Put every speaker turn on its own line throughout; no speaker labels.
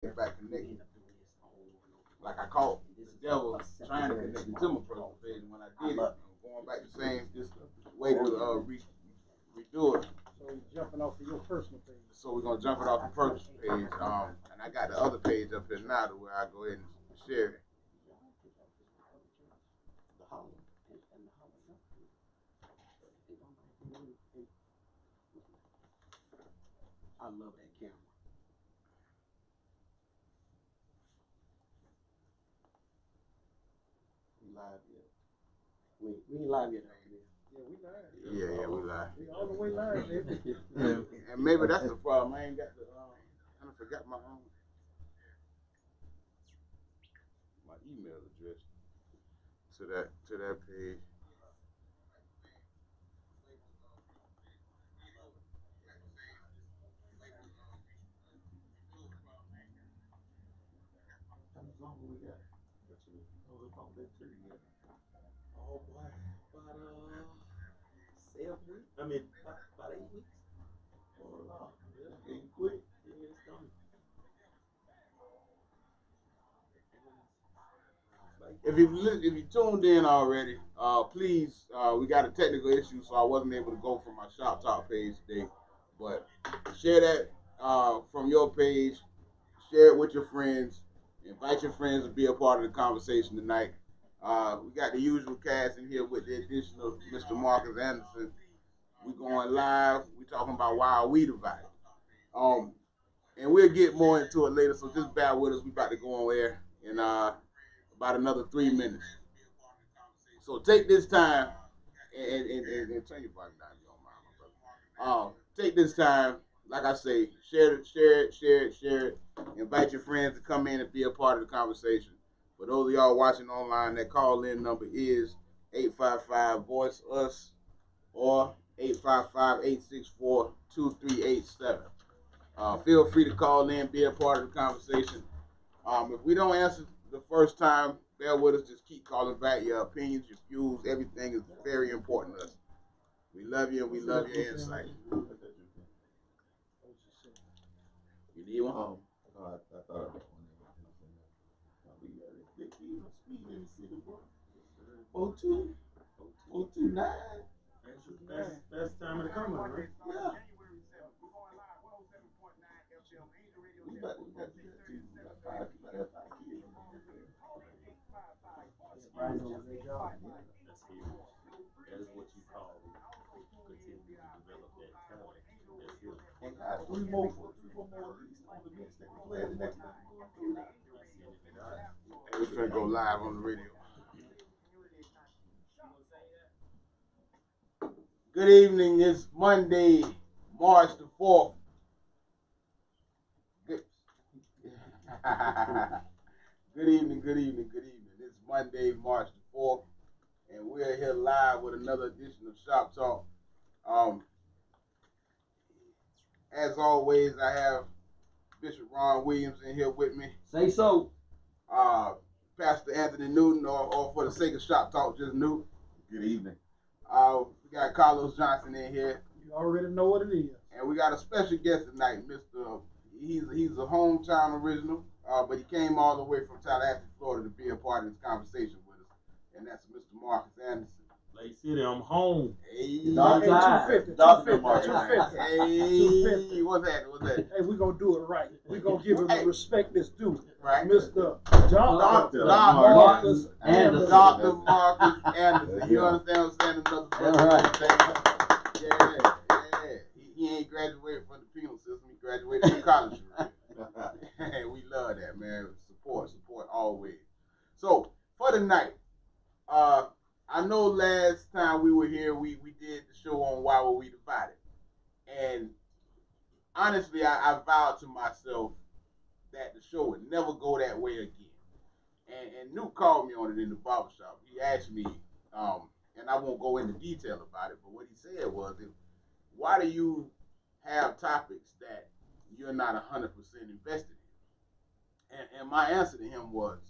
get back connected. Like I caught the devil trying to connect me to my personal page, and when I did it, I'm going back the same just way to redo it.
So you're jumping off of your personal page.
So we're gonna jump it off the personal page, and I got the other page up here now to where I go ahead and share it.
I love that camera. We live yet? We ain't live yet.
Yeah, we live.
Yeah, we live.
We all the way live, baby.
And maybe that's the problem. I ain't got the. I forgot my email address to that page.
Oh boy, about 7 weeks. I mean, about 8 weeks. Oh no, yeah, getting quick. Yeah, it's coming.
If you tuned in already, please, we got a technical issue, so I wasn't able to go from my Shop Talk page today. But share that from your page. Share it with your friends. Invite your friends to be a part of the conversation tonight. We got the usual cast in here with the addition of Mr. Marcus Anderson. We going live. We talking about why are we divided. And we'll get more into it later. So just bear with us. We about to go on air in about another 3 minutes. So take this time and turn your volume down if you don't mind, my brother. Take this time, like I say, share it. Invite your friends to come in and be a part of the conversation. For those of y'all watching online, that call-in number is 855-VOICE-US or 855-864-2387. Feel free to call in, be a part of the conversation. If we don't answer the first time, bear with us. Just keep calling back. Your opinions, your views, everything is very important to us. We love you and we love your insight. You need one?
No, I thought I got one. We got it. They keep speed in the city, bro. 02, 029. That's time of the coming, right? Yeah. We got to do that too. We got 5 kids. That's huge. That is what you call continuing to develop that talent. That's good. And got 3 more at least on the next thing we play the next time.
We're finna go live on the radio. Good evening. It's Monday, March the 4th. Good evening. It's Monday, March the 4th, and we're here live with another edition of Shop Talk. As always, I have Bishop Ron Williams in here with me.
Say so.
Pastor Anthony Newton, or for the sake of Shop Talk, just Newton.
Good evening.
We got Carlos Johnson in here.
You already know what it is.
And we got a special guest tonight, Mr. He's a hometown original, but he came all the way from Tallahassee, Florida to be a part of this conversation with us. And that's Mr. Marcus Anderson.
Lake City, I'm home.
Hey,
Dr. 250. 250.
Hey, what's that?
Hey, we're going to do it right. We're going to give him the respect that's due.
Right.
Mr.
Dr.
Marcus
Anderson. Dr. Marcus Anderson. You understand what I'm saying? Another brother. Yeah. He ain't graduated from the penal system. He graduated from college. We love that, man. Support always. So, for tonight, I know last time we were here, we did the show on Why Were We Divided. And honestly, I vowed to myself that the show would never go that way again. And Nuke called me on it in the barbershop. He asked me, and I won't go into detail about it, but what he said was, why do you have topics that you're not 100% invested in? And my answer to him was,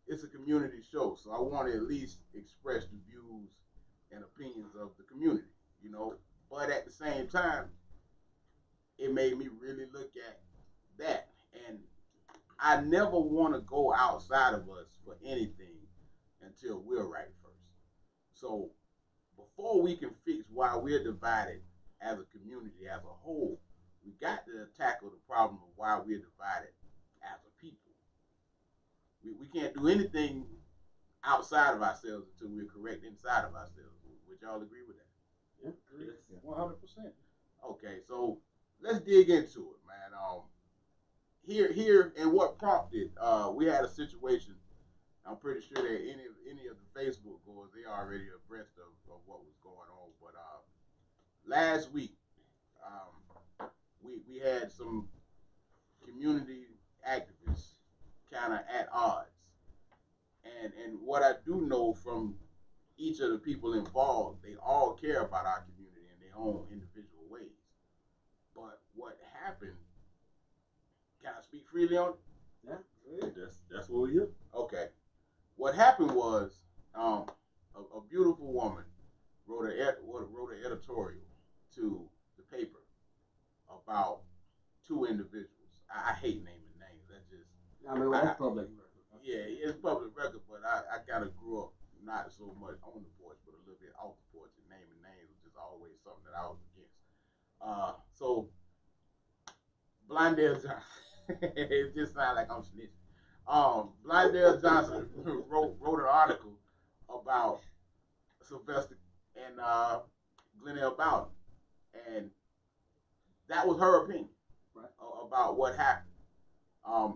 it's a community show, so I want to at least express the views and opinions of the community, you know. But at the same time, it made me really look at that. And I never want to go outside of us for anything until we're right first. So before we can fix why we're divided as a community as a whole, we got to tackle the problem of why we're divided as a people. We can't do anything outside of ourselves until we're correct inside of ourselves. Would y'all agree with that?
Yeah, 100%.
Okay, so let's dig into it, man. Here, and what prompted? We had a situation. I'm pretty sure that any of the Facebook goers, they already abreast of what was going on. But last week, we had some community activists kind of at odds, and what I do know from each of the people involved, they all care about our community in their own individual ways. But what happened? Can I speak freely on it?
Yeah, that's what we hear.
Okay. What happened was a beautiful woman wrote an editorial to the paper about two individuals. I hate naming names. That's just.
I mean, well, that's public.
Yeah, it's public record, but I kind of grew up not so much on the porch, but a little bit off the porch, and naming names was just always something that I was against. So Blondell Johnson, it just sounds like I'm snitching. Blondell Johnson wrote an article about Sylvester and Glenelle Bowden, and that was her opinion about what happened.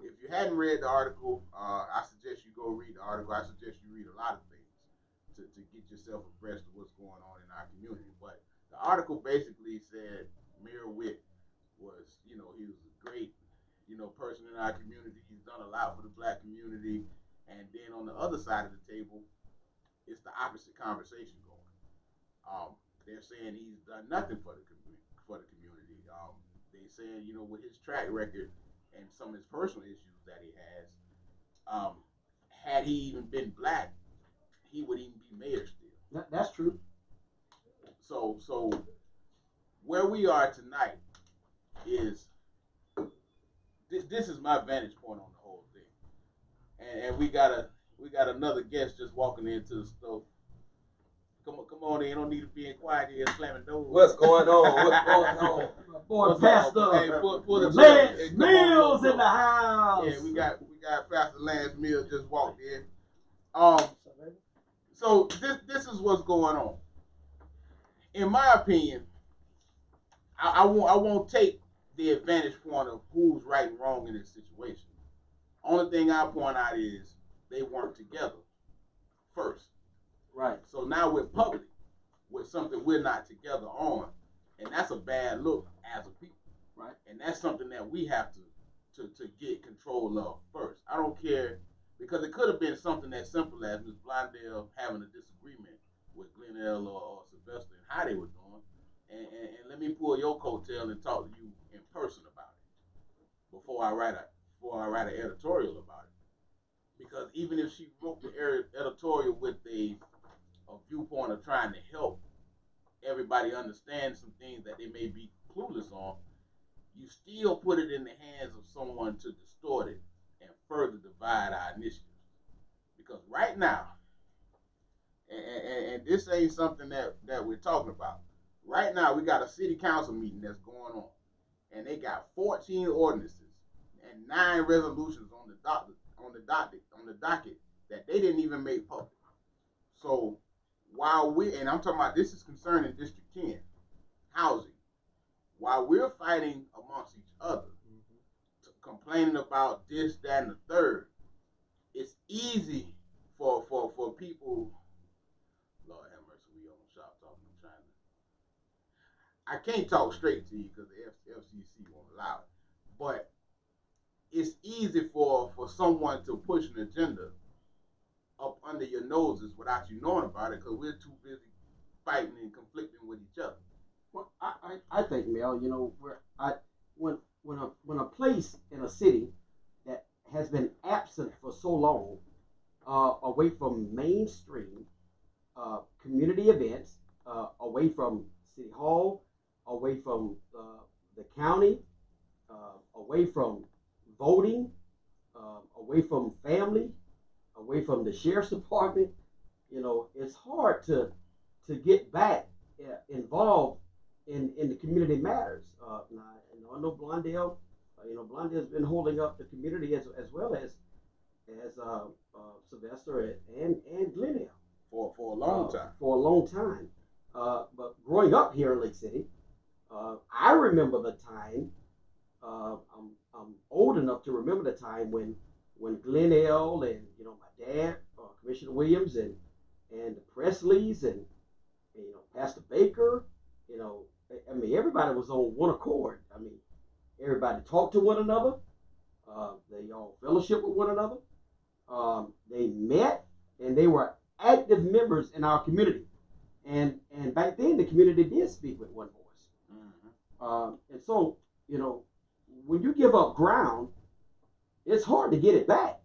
If you hadn't read the article, I suggest you go read the article. I suggest you read a lot of things to get yourself abreast of what's going on in our community. But the article basically said Mayor Witt was, he was a great, person in our community. He's done a lot for the black community. And then on the other side of the table, it's the opposite conversation going. They're saying he's done nothing for the community. They saying, with his track record and some of his personal issues that he has, had he even been black, he would even be mayor still.
That's true.
So where we are tonight is this is my vantage point on the whole thing, and we got another guest just walking into the store. Come on in. Don't need to be quiet here slamming doors.
What's going on?
Boy, Pastor
Hey, pull the
Lance Mills in the house.
Yeah, we got Pastor Lance Mills just walked in. So this is what's going on. In my opinion, I won't take the advantage point of who's right and wrong in this situation. Only thing I point out is they weren't together first.
Right.
So now we're public with something we're not together on, and that's a bad look as a people.
Right.
And that's something that we have to get control of first. I don't care, because it could have been something as simple as Ms. Blondell having a disagreement with Glenelle or Sylvester and how they were doing, and let me pull your coattail and talk to you in person about it before I write an editorial about it. Because even if she wrote the editorial with a viewpoint of trying to help everybody understand some things that they may be clueless on, you still put it in the hands of someone to distort it and further divide our initiatives. Because right now, and this ain't something that we're talking about. Right now, we got a city council meeting that's going on, and they got 14 ordinances and 9 resolutions on the docket that they didn't even make public. So while and I'm talking about, this is concerning District 10 housing, while we're fighting amongst each other, complaining about this, that, and the third, it's easy for people. Lord have mercy, we on NShopTalk. I can't talk straight to you because the FCC won't allow it. But it's easy for someone to push an agenda up under your noses without you knowing about it, because we're too busy fighting and conflicting with each other.
Well, I think, Mel, when a place in a city that has been absent for so long, away from mainstream community events, away from City Hall, away from the county, away from voting, away from family, away from the sheriff's department. It's hard to get back involved in the community matters. I know Blondell. Blondell's been holding up the community as well as Sylvester and Glendale
for a long time.
For a long time. But growing up here in Lake City, I remember the time. I'm old enough to remember the time when Glendale and my dad, Commissioner Williams, and the Presleys and Pastor Baker, everybody was on one accord. Everybody talked to one another. They all fellowship with one another. They met and they were active members in our community. And back then the community did speak with one voice. Mm-hmm. And so, when you give up ground, it's hard to get it back.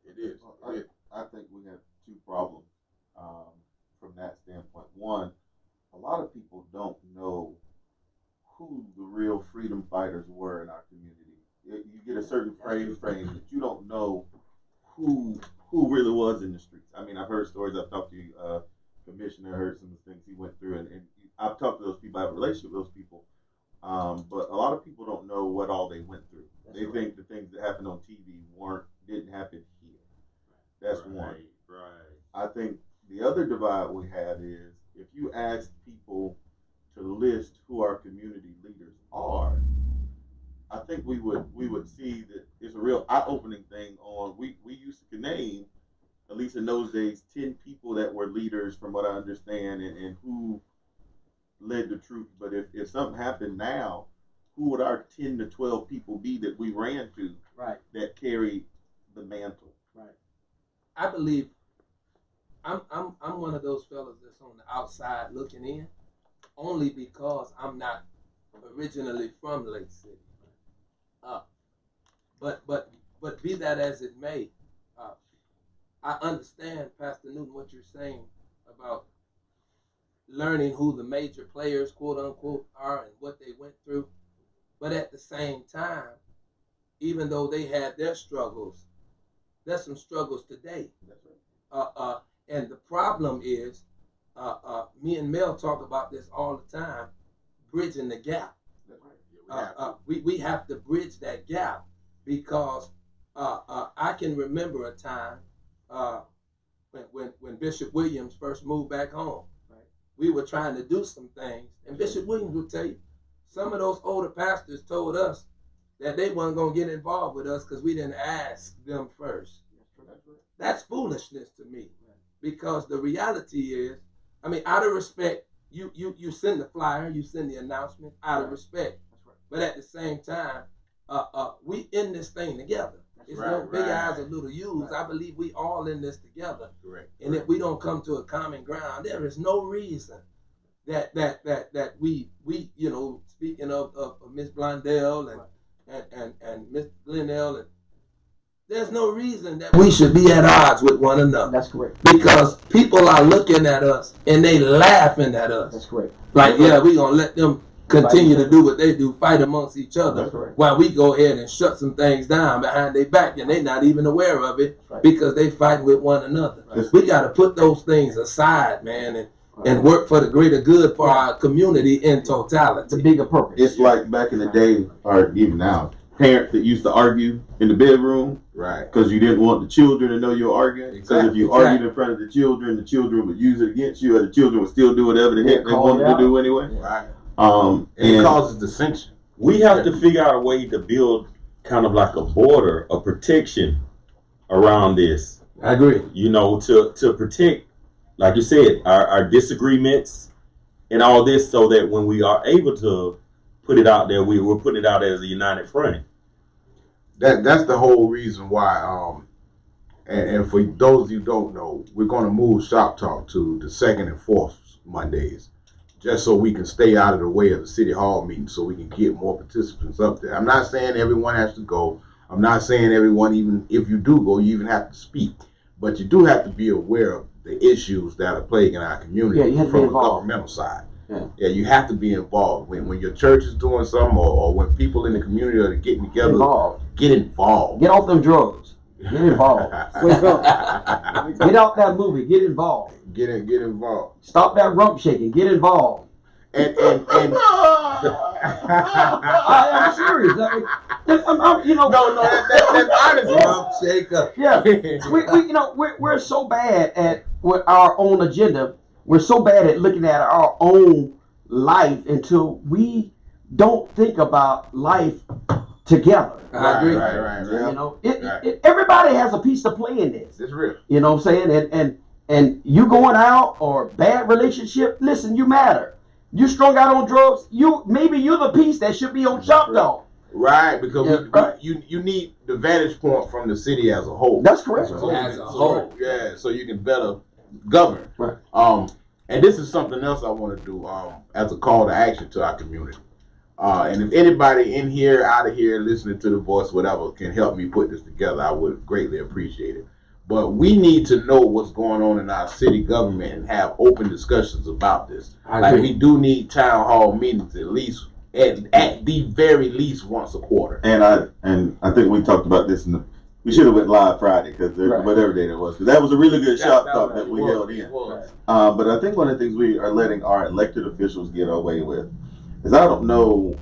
It is. I think we have two problems from that standpoint. One, a lot of people don't know who the real freedom fighters were in our community. You get a certain frame that you don't know who really was in the streets. I've heard stories. I've talked to Commissioner, heard some of the things he went through, and I've talked to those people. I have a relationship with those people. But a lot of people don't know what all they went through. They think the things that happened on TV didn't happen here. That's one.
Right.
I think the other divide we have is if you ask people to list who our community leaders are, I think we would see that it's a real eye-opening thing on we used to name, at least in those days, 10 people that were leaders from what I understand and who led the truth. But if something happened now, who would our 10 to 12 people be that we ran to that carried the mantle?
Right.
I believe I'm one of those fellas that's on the outside looking in, only because I'm not originally from Lake City. But be that as it may, I understand, Pastor Newton, what you're saying about learning who the major players, quote unquote, are and what they went through. But at the same time, even though they had their struggles, there's some struggles today. And the problem is, me and Mel talk about this all the time, bridging the gap. We have to bridge that gap because I can remember a time when Bishop Williams first moved back home. We were trying to do some things, and Bishop Williams will tell you, some of those older pastors told us that they weren't going to get involved with us because we didn't ask them first. That's foolishness to me, because the reality is, out of respect, you send the flyer, you send the announcement out of respect. But at the same time, we in this thing together. It's no big eyes or little U's. I believe we all in this together. And if we don't come to a common ground, there is no reason that we speaking of Miss Blondell and Miss Glenell, and there's no reason that we should be at odds with one another.
That's correct.
Because people are looking at us and they laughing at us.
That's correct.
Like, yeah, we gonna let them continue to do what they do, fight amongst each other, while we go ahead and shut some things down behind their back, and they're not even aware of it because they fight with one another. We got to put those things aside, man, and work for the greater good for our community in totality.
The bigger purpose.
It's like back in the day, or even now, parents that used to argue in the bedroom, because you didn't want the children to know you're arguing. Because if you argued in front of the children would use it against you, or the children would still do whatever the heck they wanted to do anyway.
And it causes dissension.
We have to figure out a way to build kind of like a border, a protection around this.
I agree.
To protect, like you said, our disagreements and all this, so that when we are able to put it out there, we're putting it out as a united front.
That's the whole reason why. And for those of you who don't know, we're going to move Shop Talk to the second and fourth Mondays, just so we can stay out of the way of the city hall meeting, so we can get more participants up there. I'm not saying everyone has to go. I'm not saying everyone, even if you do go, you even have to speak. But you do have to be aware of the issues that are plaguing our community from the governmental side. Yeah, you have to be involved. When your church is doing something, or when people in the community are getting together, get involved.
Get off them drugs. Get involved. Wake up. Get out that movie. Get involved.
Get involved.
Stop that rump shaking. Get involved.
And
I am serious. That's honest.
Rump shaker.
Yeah, we're so bad at with our own agenda. We're so bad at looking at our own life until we don't think about life together.
I agree.
Right.
Everybody has a piece to play in this.
It's real.
You know what I'm saying? And you going out or bad relationship, listen, you matter. You strung out on drugs, maybe you're the piece that should be on ShopTalk.
Right, because you need the vantage point from the city as a whole.
That's correct.
As a whole.
Yeah, so you can better govern.
Right.
And this is something else I want to do as a call to action to our community. And if anybody in here, out of here, listening to the voice, whatever, can help me put this together, I would greatly appreciate it. But we need to know what's going on in our city government and have open discussions about this. We do need town hall meetings at least, at the very least, once a quarter.
And I think we talked about this we should have went live Friday because whatever day that was. Because that was a really good shop talk that we held in. But I think one of the things we are letting our elected officials get away with is I don't know.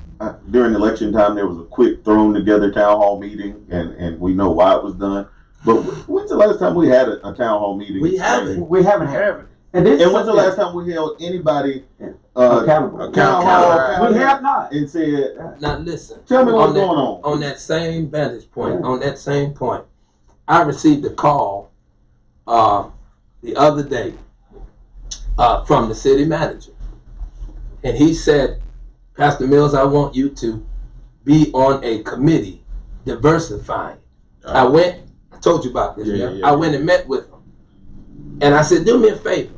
During election time, there was a quick thrown together town hall meeting, and we know why it was done. But when's the last time we had a town hall meeting?
We haven't had it. And
when's the last time we held anybody
accountable?
We
have not.
And said,
now listen.
Tell me what's going on.
On that same vantage point, I received a call the other day from the city manager. And he said, Pastor Mills, I want you to be on a committee diversifying. I told you about this. I went and met with him. And I said, do me a favor.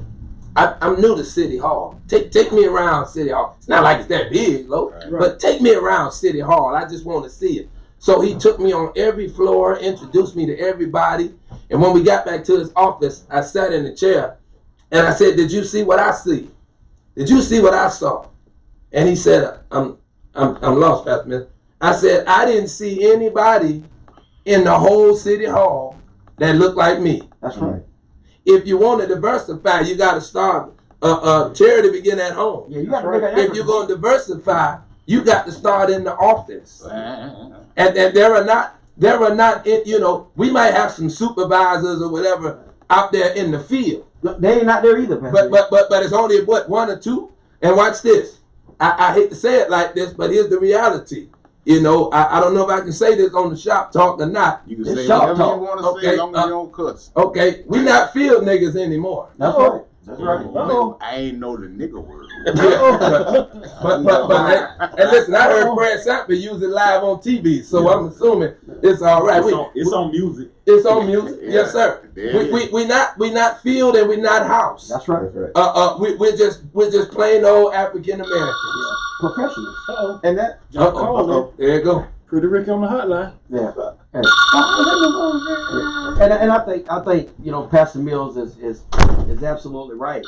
I'm new to City Hall. Take me around City Hall. It's not like it's that big, but take me around City Hall. I just want to see it. So he took me on every floor, introduced me to everybody. And when we got back to his office, I sat in the chair and I said, did you see what I see? Did you see what I saw? And he said, I'm lost, Pastor Mills. I said, I didn't see anybody in the whole City Hall that looked like me.
That's right.
If you want to diversify, you got to start. Charity begin at home.
Yeah, you got to make an effort.
If you're going to diversify, you got to start in the office. And there are not, we might have some supervisors or whatever out there in the field.
They ain't not there either, Pastor.
But it's only one or two. And watch this. I hate to say it like this, but here's the reality. I don't know if I can say this on the shop talk or not.
You can say whatever you want to say, as long as you don't cuss.
Okay, we not field niggas anymore.
That's right.
That's right.
I ain't know the nigga word.
And listen, I heard Fred Sampson use it live on TV, so I'm assuming it's all right.
It's on music.
It's on music, yes, sir. We not field and we not house.
That's right.
We're just plain old African Americans.
Professionals.
And that.
There you go.
Pretty Rick on the hotline.
Yeah. And I think Pastor Mills is absolutely right.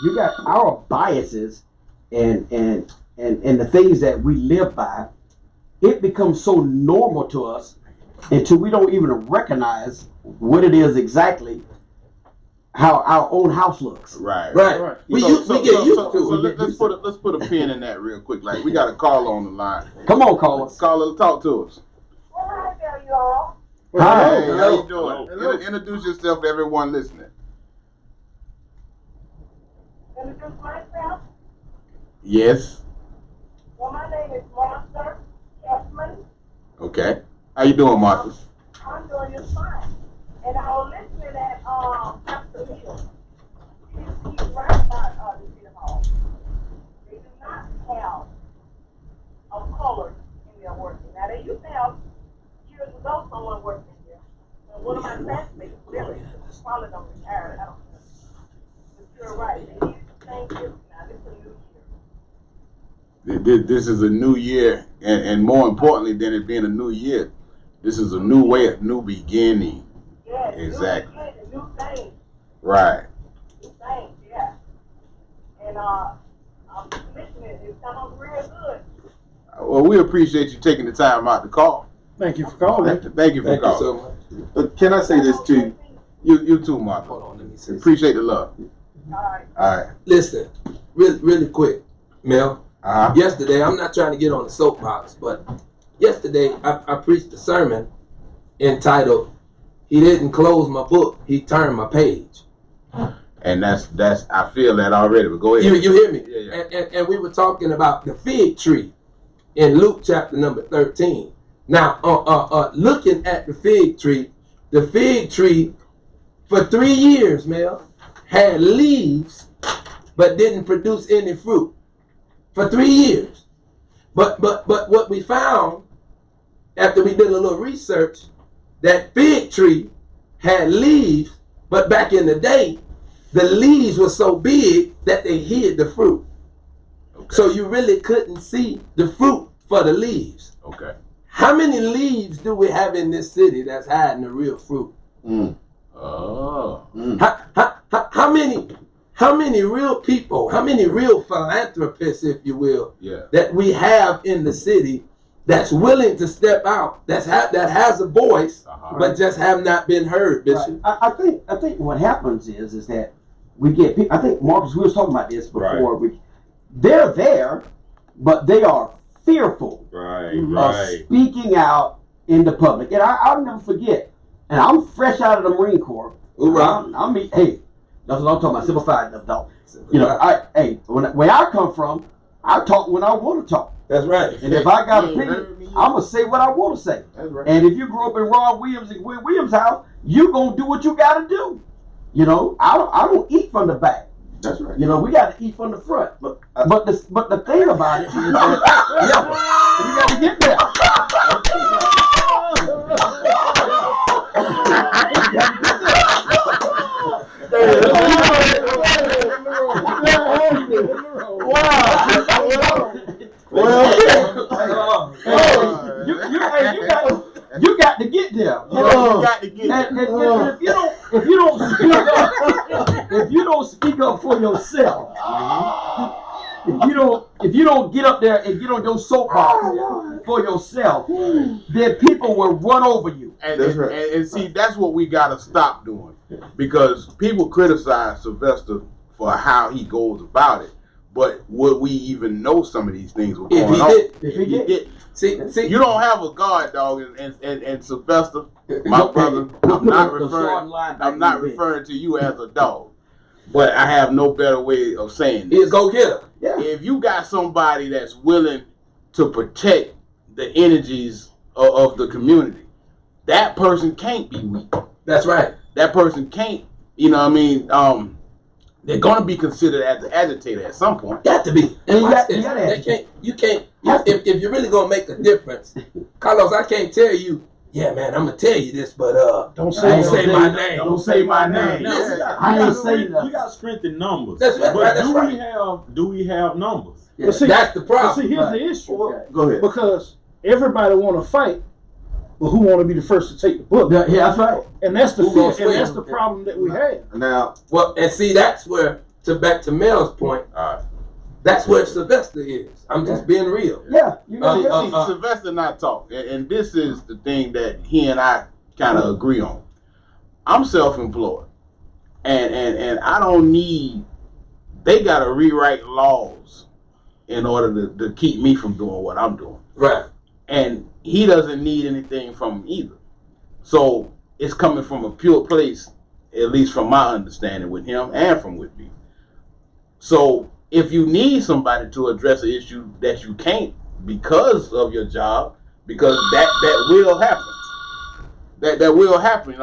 You got our biases and the things that we live by. It becomes so normal to us until we don't even recognize what it is exactly. How our own house looks.
Right. We get used to it.
Let's put a pin in that real quick. Like, we got a caller on the line.
Come on, caller.
Caller, talk to us.
Hi there, y'all.
Hi.
Hey, how you doing? Introduce yourself to everyone listening.
Introduce myself.
Yes.
Well, my name is Martha Chapman.
Okay. How you doing, Martha?
I'm doing just fine. And I was listening at Pastor Mills. He's right about the City Hall. They do not have a color in their working. Now, they used to have years ago someone working there. And one of my classmates, Billy, probably don't retire. I don't know. But you're right. They need to change this now. This is a new year.
This is a new year, and more importantly than it being a new year, this is a new way, a new beginning.
Yeah,
exactly.
New things.
Right.
New things, yeah. And and I'm listening. It sounds real good.
Well, we appreciate you taking the time out to call.
Thank you for calling.
Thank you for
Thank you
calling.
so much.
Can I say this too?
You too, Martha.
Hold on, let me say
Appreciate the love.
All right.
All right.
Listen, really quick, Mel.
Uh-huh.
Yesterday, I'm not trying to get on the soapbox, but yesterday I preached a sermon entitled "He Didn't Close My Book, He Turned My Page."
And that's I feel that already. But go ahead.
You hear me?
Yeah.
And we were talking about the fig tree in Luke chapter number 13. Now, looking at the fig tree for 3 years, Mel, had leaves but didn't produce any fruit for 3 years. But what we found after we did a little research, that fig tree had leaves, but back in the day, the leaves were so big that they hid the fruit.
Okay.
So you really couldn't see the fruit for the leaves.
Okay.
How many leaves do we have in this city that's hiding the real fruit?
Oh.
How many real people, how many real philanthropists, if you will, that we have in the city that's willing to step out, that has a voice, but just have not been heard, Bishop?
Right. I think what happens is that we get people. I think Marcus, we was talking about this before.
Right.
They're there, but they are fearful
Right.
of speaking out in the public. And I'll never forget. And I'm fresh out of the Marine Corps.
Hoorah.
Hey, that's what I'm talking about. Simplified enough, though. You know, where I come from, I talk when I want to talk.
That's right.
And if I got an opinion, I'm going to say what I want to say.
That's right.
And if you grew up in Ron Williams and Gwen Williams' house, you going to do what you got to do. You know, I don't eat from the back.
That's right.
You know, we got to eat from the front. But the thing about it is that we got to get there. You got to get there. You got to get there. And if you don't speak up for yourself, if you don't get up there and get on your soapbox for yourself, then people will run over you.
And see, that's what we got to stop doing, because people criticize Sylvester for how he goes about it. But would we even know some of these things were going on?
If he did.
See,
you don't have a guard dog, and Sylvester, my brother. I'm not referring to you as a dog, but I have no better way of saying this.
He's go get him.
Yeah.
If you got somebody that's willing to protect the energies of the community, that person can't be weak.
That's right.
That person can't. You know what I mean? They're gonna be considered as an agitator at some point.
Got to be. And
You
can't. If you're really gonna make a difference, Carlos, I can't tell you. Yeah, man, I'm gonna tell you this, but
don't say
my name.
Don't say my name. I ain't saying that.
We got strength in numbers.
That's right.
But do we have numbers?
Yeah.
See,
that's the problem.
See, here's the issue.
Go ahead.
Because everybody want to fight, but who want to be the first to take the book?
Yeah, that's right.
And that's the
Who
fear,
gonna
and that's
swing?
the problem that we have.
Now,
Well, and see, that's where, back to Mel's point, that's where Sylvester is. I'm just being real.
Yeah. You know,
Sylvester and I talk, and this is the thing that he and I kind of agree on. I'm self-employed, and I don't need. They got to rewrite laws in order to keep me from doing what I'm doing.
Right.
And he doesn't need anything from me either. So it's coming from a pure place, at least from my understanding with him and from with me. So if you need somebody to address an issue that you can't because of your job, because that will happen. That will happen.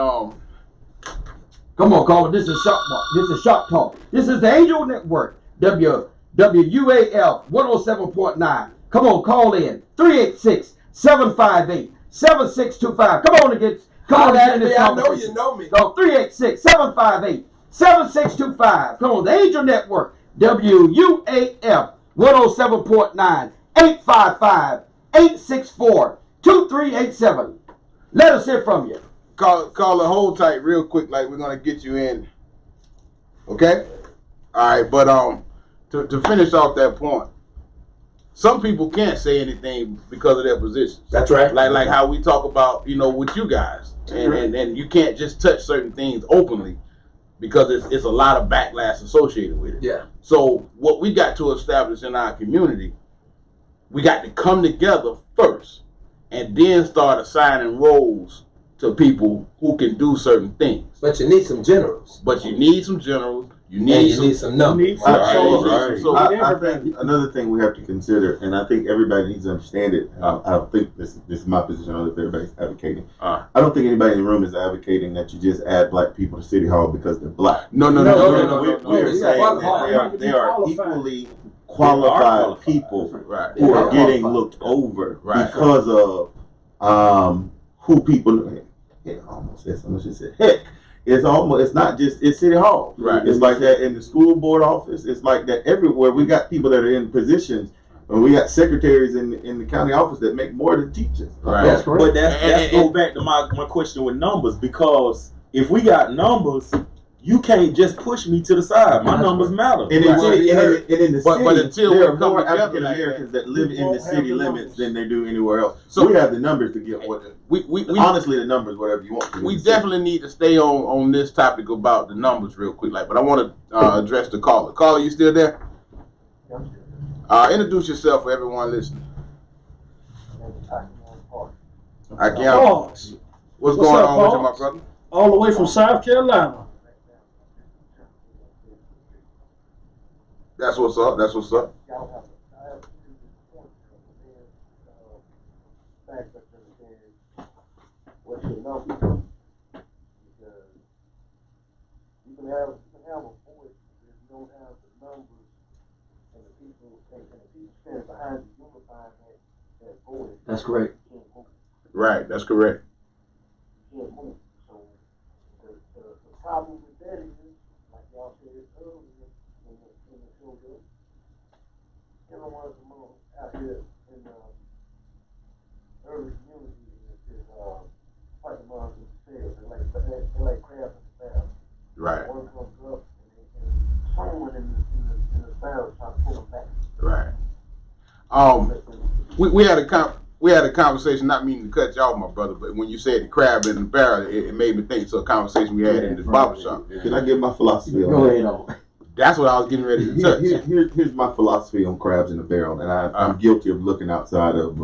Come on, caller. This is NShopTalk. This is the Angel Network. WUAF 107.9. Come on, call in 386-758-7625. Come on and get in this
I know
conversation.
you know me.
So 386-758-7625. Come on, the Angel Network. WUAF 107.9. 855-864-2387. Let us hear from you.
Call the hold tight real quick, like we're gonna get you in. Okay? All right, but to finish off that point, some people can't say anything because of their positions.
That's right.
Like how we talk about, with you guys, and you can't just touch certain things openly because it's a lot of backlash associated with it.
Yeah.
So what we got to establish in our community, we got to come together first, and then start assigning roles to people who can do certain things.
But you need some generals.
But you need some generals. You
And
need
you need some numbers.
I think another thing we have to consider, and I think everybody needs to understand it. I don't think this is my position. I don't know if everybody's advocating. I don't think anybody in the room is advocating that you just add black people to City Hall because they're black.
No.
We're saying that they are equally qualified people who are getting looked over because of who people. I almost said something. She said, "Heck." It's not just City Hall.
Right.
It's like that in the school board office. It's like that everywhere. We got people that are in positions, and we got secretaries in the county office that make more than teachers.
Right.
That's correct.
But that goes back to my question with numbers, because if we got numbers, you can't just push me to the side. My numbers matter.
And in the
But
city,
until
there
we
are
come
more
together
African
like
Americans
that,
that live in the
won't
city
have the
limits
numbers.
than they do anywhere else.
So
we have the numbers to get what.
we
Honestly, the numbers, whatever you want.
we definitely need to stay on this topic about the numbers real quick. But I want to address the caller. Caller, you still there? Introduce yourself for everyone listening. I can't.
Pause.
What's
What's
going
up,
on with you,
Paul?
my brother?
All the way from South Carolina.
That's what's up. That's what's up.
What you know, because you can have a voice if you don't have the numbers and the people stand behind you unifying that voice.
That's correct.
You can't move.
Right. That's correct.
You can't move. So the problem with that is, like y'all said earlier in the show, everyone's out here in the early community is fighting amongst themselves. They like crabs in the barrel.
Right.
One comes up and someone in the barrel trying to pull them back.
Right. We had a conversation. Not meaning to cut you off, my brother, but when you said the crab in the barrel, it made me think. So a conversation we had in the barbershop.
Can I give my philosophy on
Go
that?
ahead on.
That's what I was getting ready to touch.
Here's my philosophy on crabs in the barrel, and I'm guilty of looking outside of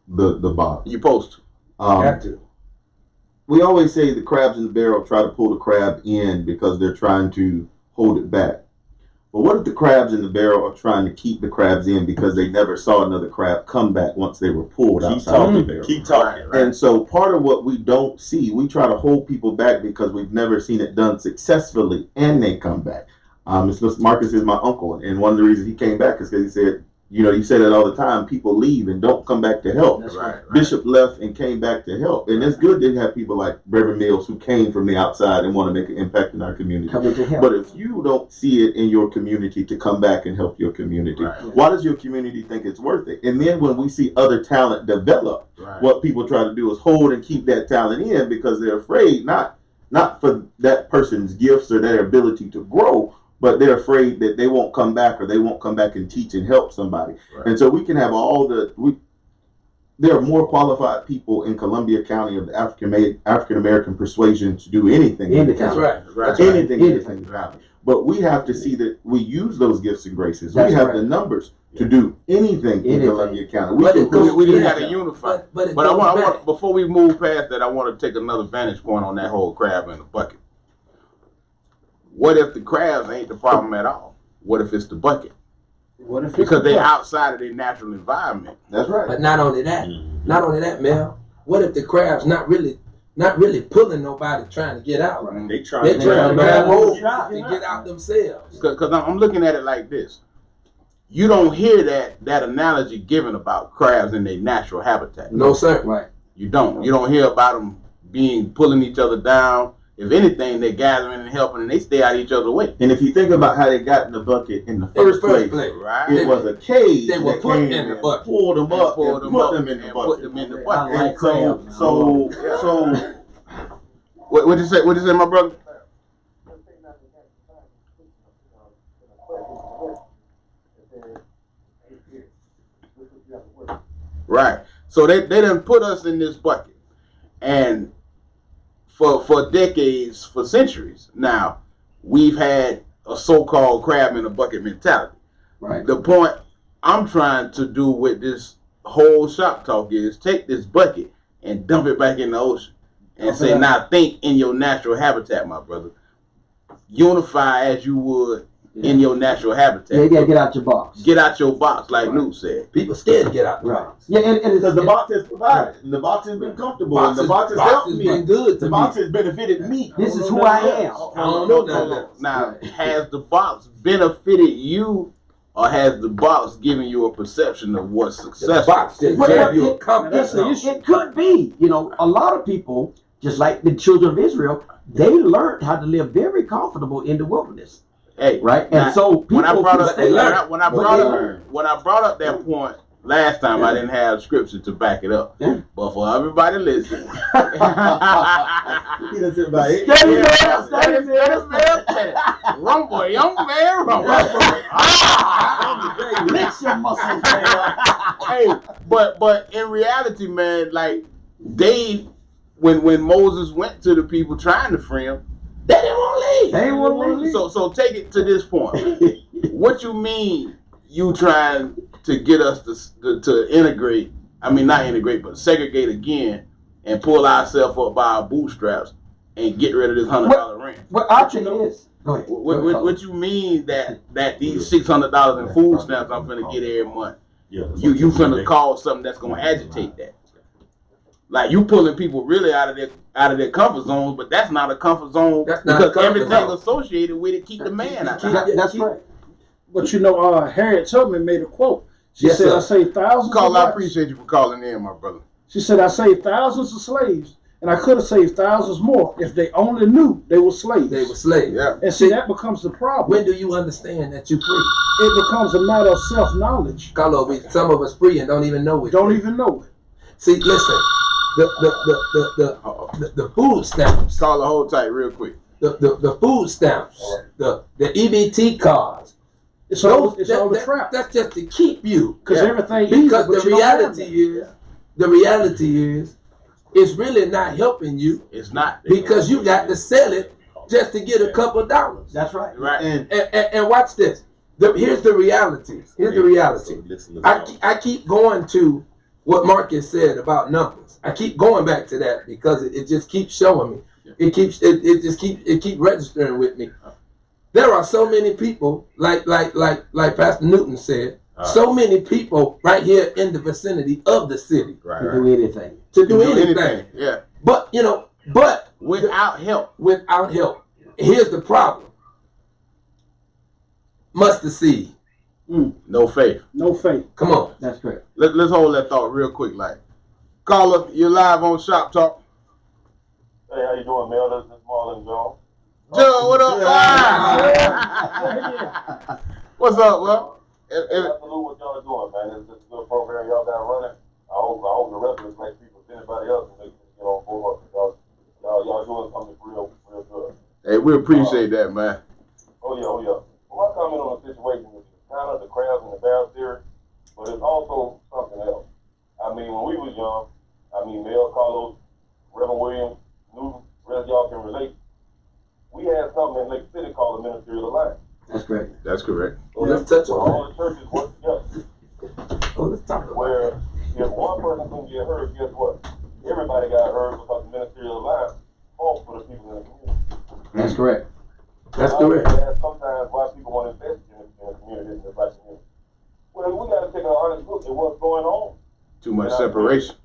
the box.
You post.
Have to.
We always say the crabs in the barrel try to pull the crab in because they're trying to hold it back. But what if the crabs in the barrel are trying to keep the crabs in because they never saw another crab come back once they were pulled outside the barrel?
Keep talking.
Right.
And so part of what we don't see, we try to hold people back because we've never seen it done successfully, and they come back. Marcus is my uncle, and one of the reasons he came back is because he said, you say that all the time, people leave and don't come back to help.
That's
Right.
Bishop left and came back to help. And it's good to have people like Reverend Mills who came from the outside and want to make an impact in our community.
Coming to help.
But if you don't see it in your community to come back and help your community,
Right.
why does your community think it's worth it? And then when we see other talent develop,
Right.
what people try to do is hold and keep that talent in because they're afraid, not for that person's gifts or their ability to grow, but they're afraid that they won't come back or they won't come back and teach and help somebody.
Right.
And so we can have there are more qualified people in Columbia County of the African American persuasion to do anything. in the
That's
county.
right.
Right.
Anything in the
Anything.
county. But we have to see that we use those gifts and graces.
That's
we have
right.
the numbers to do anything in
Anything.
Columbia County.
But it goes-
We just
Yeah.
got to unify.
But it
But I
goes
want
back.
before we move past that, I want to take another vantage point on that whole crab in the bucket. What if the crabs ain't the problem at all? What if it's the bucket?
What if
Because they're outside of their natural environment.
That's right.
But not only that, Mel. What if the crab's not really pulling nobody trying to get out?
Right.
They trying
They're
to
trying to
grab
grab
hold.
hold and get out themselves.
Because I'm looking at it like this. You don't hear that analogy given about crabs in their natural habitat.
No, sir.
Right.
You don't. You don't hear about them pulling each other down. If anything, they're gathering and helping, and they stay out of each other's way.
And if you think about how they got in the bucket in the
In the
first
first
place,
place.
Right?
it was a cage
They were
that
put
came
in the
and
bucket.
pulled them
And
up
pulled
and
them
put
up
them in the
and
bucket.
put them in the
I
bucket.
like
And so,
crabs.
so
What you say? What you say, my brother? Right. So they done put us in this bucket. And for decades, for centuries now, we've had a so-called crab in a bucket mentality.
Right.
The point I'm trying to do with this whole shop talk is take this bucket and dump it back in the ocean and say, now think in your natural habitat, my brother. Unify as you would in your natural habitat.
Yeah, you gotta get out your box.
Get out your box, like Newt said.
People scared to get out the
Right.
box.
Yeah, and
Because the box has provided, and the box has been comfortable, and the box has helped me.
been good to
The
me.
box has benefited me.
this is who I am.
I don't know that.
Now, has the box benefited you, or has the box given you a perception of what's
The
successful?
box just
Well,
gave you a
it-
confidence.
It could be. You know, a lot of people, just like the children of Israel, they learned how to live very comfortable in the wilderness.
Hey,
Right? And
now,
so people
when I brought up
they learn.
when I brought up that point last time, I didn't have scripture to back it up.
Yeah.
But for everybody listening,
He done said about it.
Steady, man.
rumble, young man, rumble.
Flex your muscles, man.
Hey, but in reality, man, like when Moses went to the people trying to free him, they didn't want to leave.
They didn't want to leave.
So take it to this point. What you mean you trying to get us to integrate? I mean, not integrate, but segregate again and pull ourselves up by our bootstraps and get rid of this $100 rent.
What I think is, go ahead.
What you mean that these $600 in food stamps I'm finna get every month? You finna cause something that's gonna agitate that. Like you pulling people really out of their comfort zones, but that's not a comfort zone because everything associated with it keep the man out.
That's right.
But you know, Harriet Tubman made a quote. She said, "I saved thousands."
Carl,
of
I
lives.
appreciate you for calling in, my brother.
She said, "I saved thousands of slaves, and I could have saved thousands more if they only knew they were slaves."
They were slaves.
Yeah.
And see, that becomes the problem.
When do you understand that you're free?
It becomes a matter of self-knowledge.
Carlo, some of us free and don't even know it.
Don't even know it.
See, listen, the food stamps,
Carla, hold tight real quick.
the food stamps, the EBT cards.
It's all a trap.
That's just to keep you.
Because everything easy,
Because
but
the
you don't have
reality is, it's really not helping you
It's not
because you got to sell it just to get a couple dollars.
That's right.
right.
And watch this. Here's the reality. Here's the reality. I keep going to what Marcus said about numbers. I keep going back to that because it just keeps showing me. It keeps registering with me. There are so many people, like Pastor Newton said, so many people right here in the vicinity of the city
Right.
To do anything.
to do anything.
Yeah.
But
Without help.
without help. Here's the problem. Mustard seed.
No faith.
No faith.
Come on.
That's correct.
Let's hold that thought real quick. Like, Carla, you're live on Shop Talk.
Hey, how you doing, Mel? This is Marlon Jones.
Joe, what up? What's up, well?
Salute what y'all doing, man. It's a good program y'all got running. I hope the rest of us make people, if anybody else, make people get on board. Y'all doing something real good.
Hey, we appreciate that, man.
Oh yeah. Well, my comment on the situation is kind of the crabs and the bears theory, but it's also something else. I mean, when we was young, Mel, Carlos, Reverend Williams, Newton, rest of y'all can relate. We had something in Lake City called the Ministerial Alliance.
That's correct.
That's correct.
So let's touch
Where
on
all the churches work together.
that. So let's talk about
Where if one person couldn't get hurt, guess what? Everybody got hurt because the Ministerial Alliance fought for the people in the community.
That's correct.
That's
I
correct.
understand sometimes why people want to invest in the community, in the black community. Well, we got to take an honest look at what's going on.
Too much separation.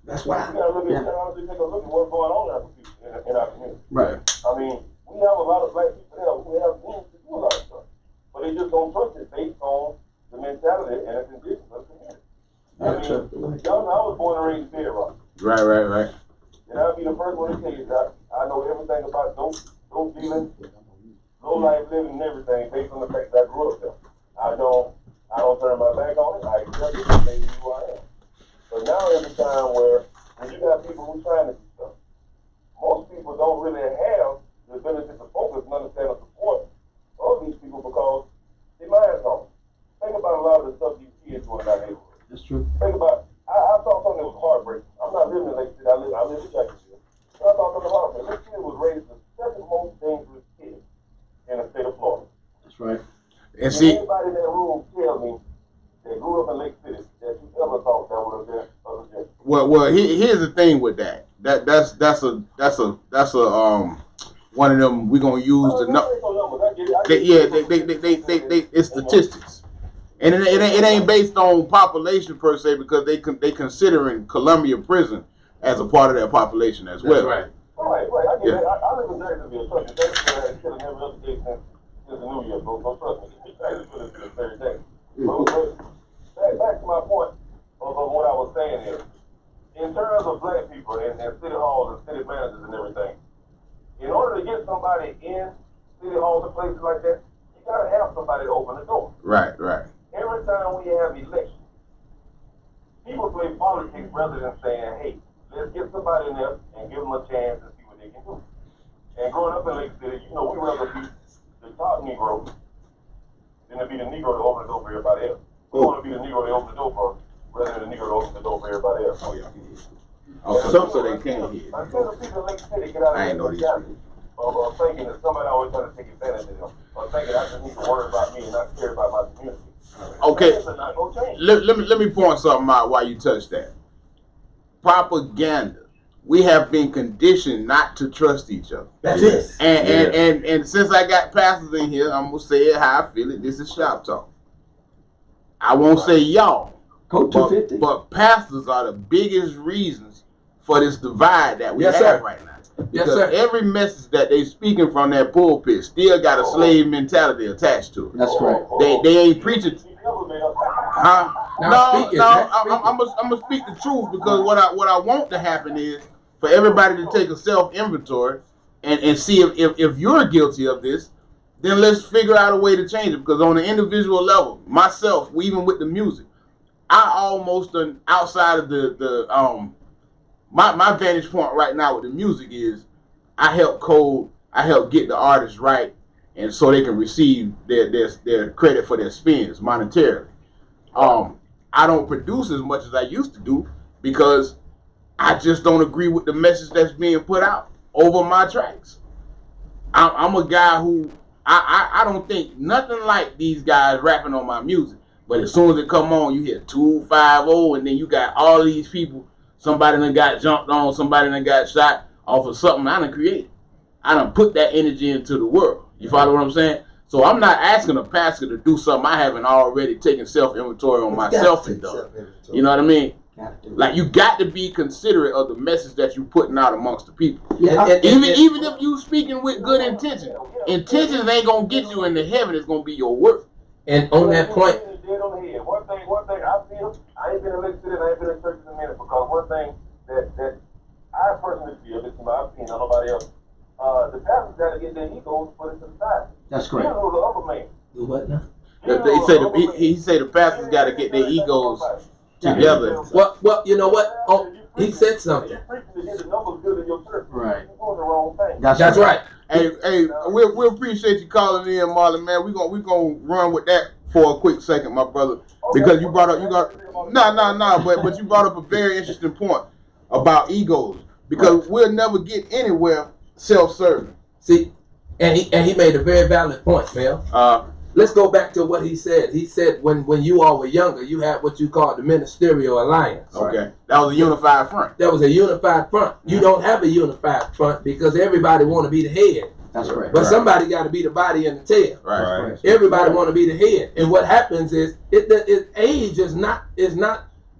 That's
We
why.
got to honestly take a look at what's going on in our community.
Right.
I mean, we have a lot of black people there who have means to do a lot of stuff, but they just don't trust it based on the mentality and the conditions of the community. I mean, y'all know I was born and raised in Bed Rock.
Right.
And I'll be the first one to tell you that I know everything about dope dealing, low life living, and everything based on the fact that I grew up there. I don't turn my back on it. I accept it and maybe who I am. But now is the time where when you got people who trying to do stuff, most people don't really have the ability to focus and understand and support all these people because their mind's on. Think about a lot of the stuff these kids doing in our neighborhood.
That's true.
Think about
And see,
anybody in that room tell me that grew up in Lake City that you ever thought that would have been other than?
well, here's the thing with that. That's a one of them we're gonna use it's statistics, and it ain't based on population per se because they considering Columbia Prison as a part of their population as well.
That's right.
Right. I get it. I live in Jacksonville. Trust me, Jacksonville has killing every other day since the New Year. So trust me, Jacksonville is the very day. But back to my point of what I was saying is, in terms of black people and city halls and city managers and everything, in order to get somebody in city halls and places like that, you gotta have somebody to open the door.
Right.
Every time we have elections, people play politics rather than saying, hey, let's get somebody in there and give them a chance and see what they can do. And growing up in Lake City, you know, we rather be the top Negro than to be the Negro to open the door for everybody else. We want to be the Negro to open the door for rather than the Negro to open the door for everybody else.
Oh yeah. So they can't hear.
Until the people in Lake City get out of of thinking that somebody always trying to take advantage of them, or thinking I just need to worry about me and not care about my community.
Okay. Let me point something out while you touch that. Propaganda. We have been conditioned not to trust each other.
That's it.
And since I got pastors in here, I'm gonna say it how I feel it. This is shop talk. I won't say y'all,
Code 250.
but pastors are the biggest reasons for this divide that we have right now. Because every message that they speaking from that pulpit still got a slave mentality attached to it.
That's correct.
They ain't preaching. Huh? I'm gonna speak the truth because what I want to happen is for everybody to take a self inventory and see if you're guilty of this, then let's figure out a way to change it. Because on an individual level, myself, even with the music, I almost outside of my vantage point right now with the music is I help get the artists right, and so they can receive their credit for their spins monetarily. I don't produce as much as I used to do because I just don't agree with the message that's being put out over my tracks. I'm a guy who I don't think nothing like these guys rapping on my music, but as soon as it come on, you hear 250, and then you got all these people. Somebody done got jumped on, somebody done got shot off of something I done created. I done put that energy into the world. You follow what I'm saying? So I'm not asking a pastor to do something I haven't already taken self-inventory on myself and done. You know what I mean? Like you got to be considerate of the message that you putting out amongst the people.
Yeah,
even if you speaking with good intentions, intentions ain't gonna get you into heaven. It's gonna be your work.
And on that point,
One thing I feel, I ain't been in Lake City and I ain't been in church in a minute because one thing that I personally feel, this is my opinion, not nobody else, the pastors got to get their egos put it to the side.
That's correct.
You know the upper man.
do what now?
He say the pastors got to get their egos together.
Well, you know what? Oh, he said something.
Right.
That's right.
Hey, we appreciate you calling in, Marlon, man. We gonna run with that for a quick second, my brother, because you brought up but you brought up a very interesting point about egos, because we'll never get anywhere self-serving.
See, and he made a very valid point, Mel. Let's go back to what he said. He said when you all were younger, you had what you called the ministerial alliance.
Okay, that was a unified front.
That was a unified front. You don't have a unified front because everybody want to be the head.
That's correct.
But somebody got to be the body and the tail.
Right.
Everybody want to be the head. And what happens is, age is not.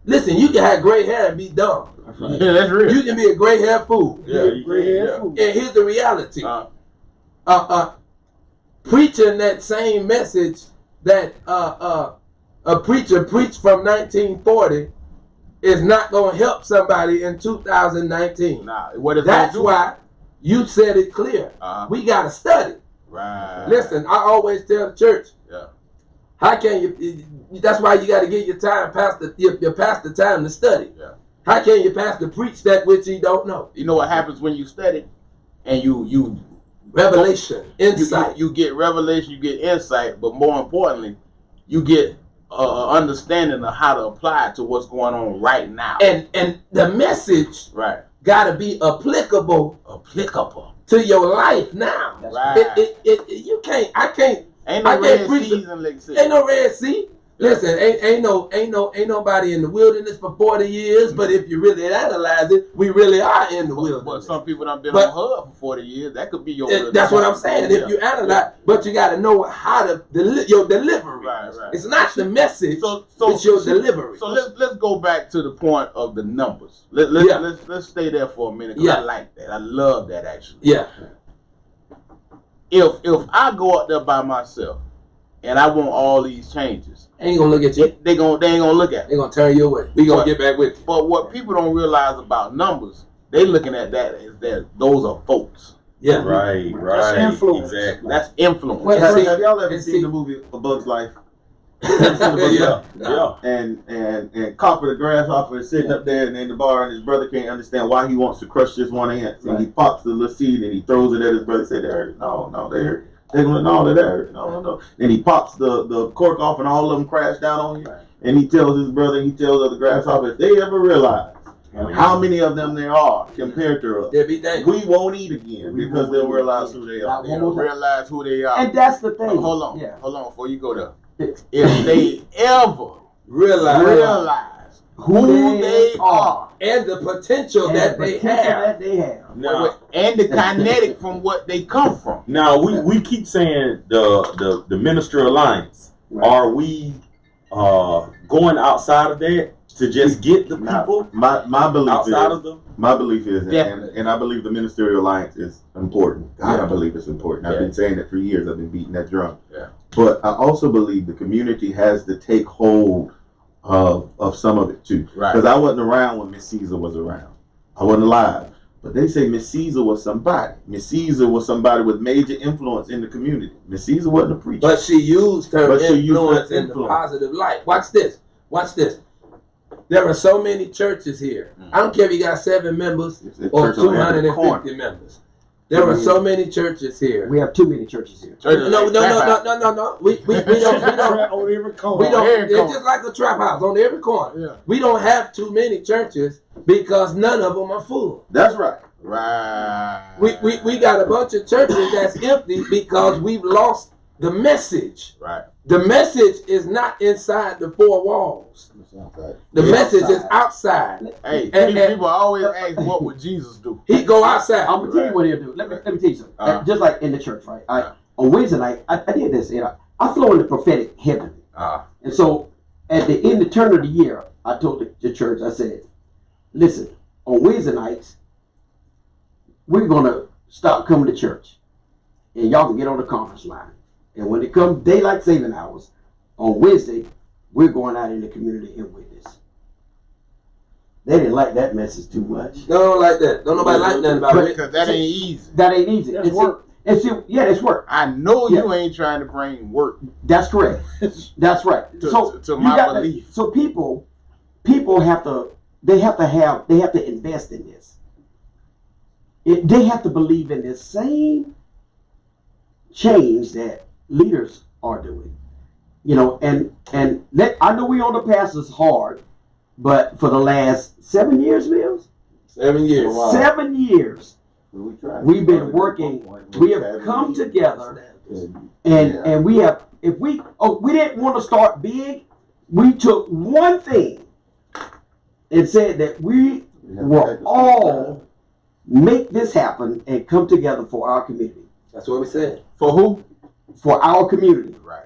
Listen, you can have gray hair and be dumb.
That's right.
Yeah, that's real.
You can be a gray hair fool.
Yeah.
And here's the reality. Preaching that same message that a preacher preached from 1940 is not going to help somebody in 2019.
Nah, what is
That's why you said it clear. We got to study.
Right.
Listen, I always tell the church, how can you, that's why you got to give your pastor time to study.
Yeah.
How can your pastor preach that which he don't know?
You know what happens when you study and you
Revelation, insight.
You get revelation, you get insight, but more importantly, you get understanding of how to apply it to what's going on right now.
And the message got to be applicable to your life now.
Right.
You can't. I can't.
Ain't no
I can't
red
preach
seas in Lake City.
Ain't no Red Sea. Listen, ain't nobody in the wilderness for 40 years. But if you really analyze it, we really are in the wilderness.
But some people done been
But-
on HUD for 40 years. That could be your.
That's what I'm saying. If you analyze, but you got to know how to your delivery.
Right.
It's not the message.
So
it's your delivery.
So let's go back to the point of the numbers. Let's stay there for a minute. 'Cause I like that. I love that actually.
Yeah.
If I go up there by myself and I want all these changes,
Ain't gonna look at you.
they ain't gonna look at
They
it.
gonna turn you away. We gonna get back with you.
But what people don't realize about numbers, they looking at that as that those are votes.
Yeah.
Right.
That's influence.
Exactly.
That's influence.
Well,
That's
see-
Have y'all ever
and
seen
see-
the movie A Bug's Life?
Yeah.
And Copper the grasshopper is sitting up there in the bar, and his brother can't understand why he wants to crush this one ant. And he pops the little seed and he throws it at his brother. Say, "They hurt." No, they hurt. They're going, "No, they hurt." No. Then he pops the cork off, and all of them crash down on you. And he tells his brother, he tells other grasshoppers, if they ever realize how many of them there are compared to us,
They'll be dangerous.
we won't eat again because they'll realize who they are.
They don't realize who they are.
And that's the thing.
Hold on,
Yeah.
before you go there. If they ever
Realize
who they are,
and the potential
And
that
the
they
potential
have.
that they have.
Now,
and the kinetic from what they come from.
Now we keep saying the Minister Alliance.
Right.
Are we going outside of that to just get the people
my belief
outside
is,
of them?
my belief is,
Definitely.
and I believe the Ministerial Alliance is important. I believe it's important. I've been saying it for years. I've been beating that drum.
Yeah.
But I also believe the community has to take hold of some of it too.
Right.
Because I wasn't around when Miss Caesar was around. I wasn't alive. But they say Miss Caesar was somebody. Miss Caesar was somebody with major influence in the community. Miss Caesar wasn't a preacher.
But she used her
But she used her
influence in the
influence.
positive light. Watch this. There are so many churches here. I don't care if you got 7 members
It's a
or
church on every
250
corner.
members. There are so many churches here.
We have too many churches here.
No. We don't.
On every corner.
We don't.
every
It's
corner.
just like a trap house on every corner.
Yeah.
We don't have too many churches because none of them are full.
That's right.
Right.
We got a bunch of churches that's empty because we've lost the message.
Right.
The message is not inside the 4 walls. The message is outside.
Hey,
And-
people always ask, what would Jesus do?
He go outside.
I'm gonna tell you what he'll do. Let me tell you something. Just like in the church, right? On Wednesday night, I did this. I flow in the prophetic heavenly. And so at the end of turn of the year, I told the church, I said, listen, on Wednesday nights, we're gonna stop coming to church. And y'all can get on the conference line. And when it comes daylight saving hours, on Wednesday, we're going out in the community and witness. They didn't like that message too much.
No, don't like that. Don't nobody like nothing about it.
Because that ain't easy.
That ain't easy.
That's
It's
work.
It's work.
I know
Yeah.
you ain't trying to bring work
That's correct. That's right.
to
you
my
got
belief.
So people have to invest in this. They have to believe in this same change that leaders are doing. You know, and I know we on the pastors hard, but for the last 7 years, Mills,
7 years.
Wow.
7 years, we've been working. We have come
to
together, and we have. If we didn't want to start big, we took one thing and said that we will all make this happen and come together for our community.
That's what we said.
For who?
For our community,
Right.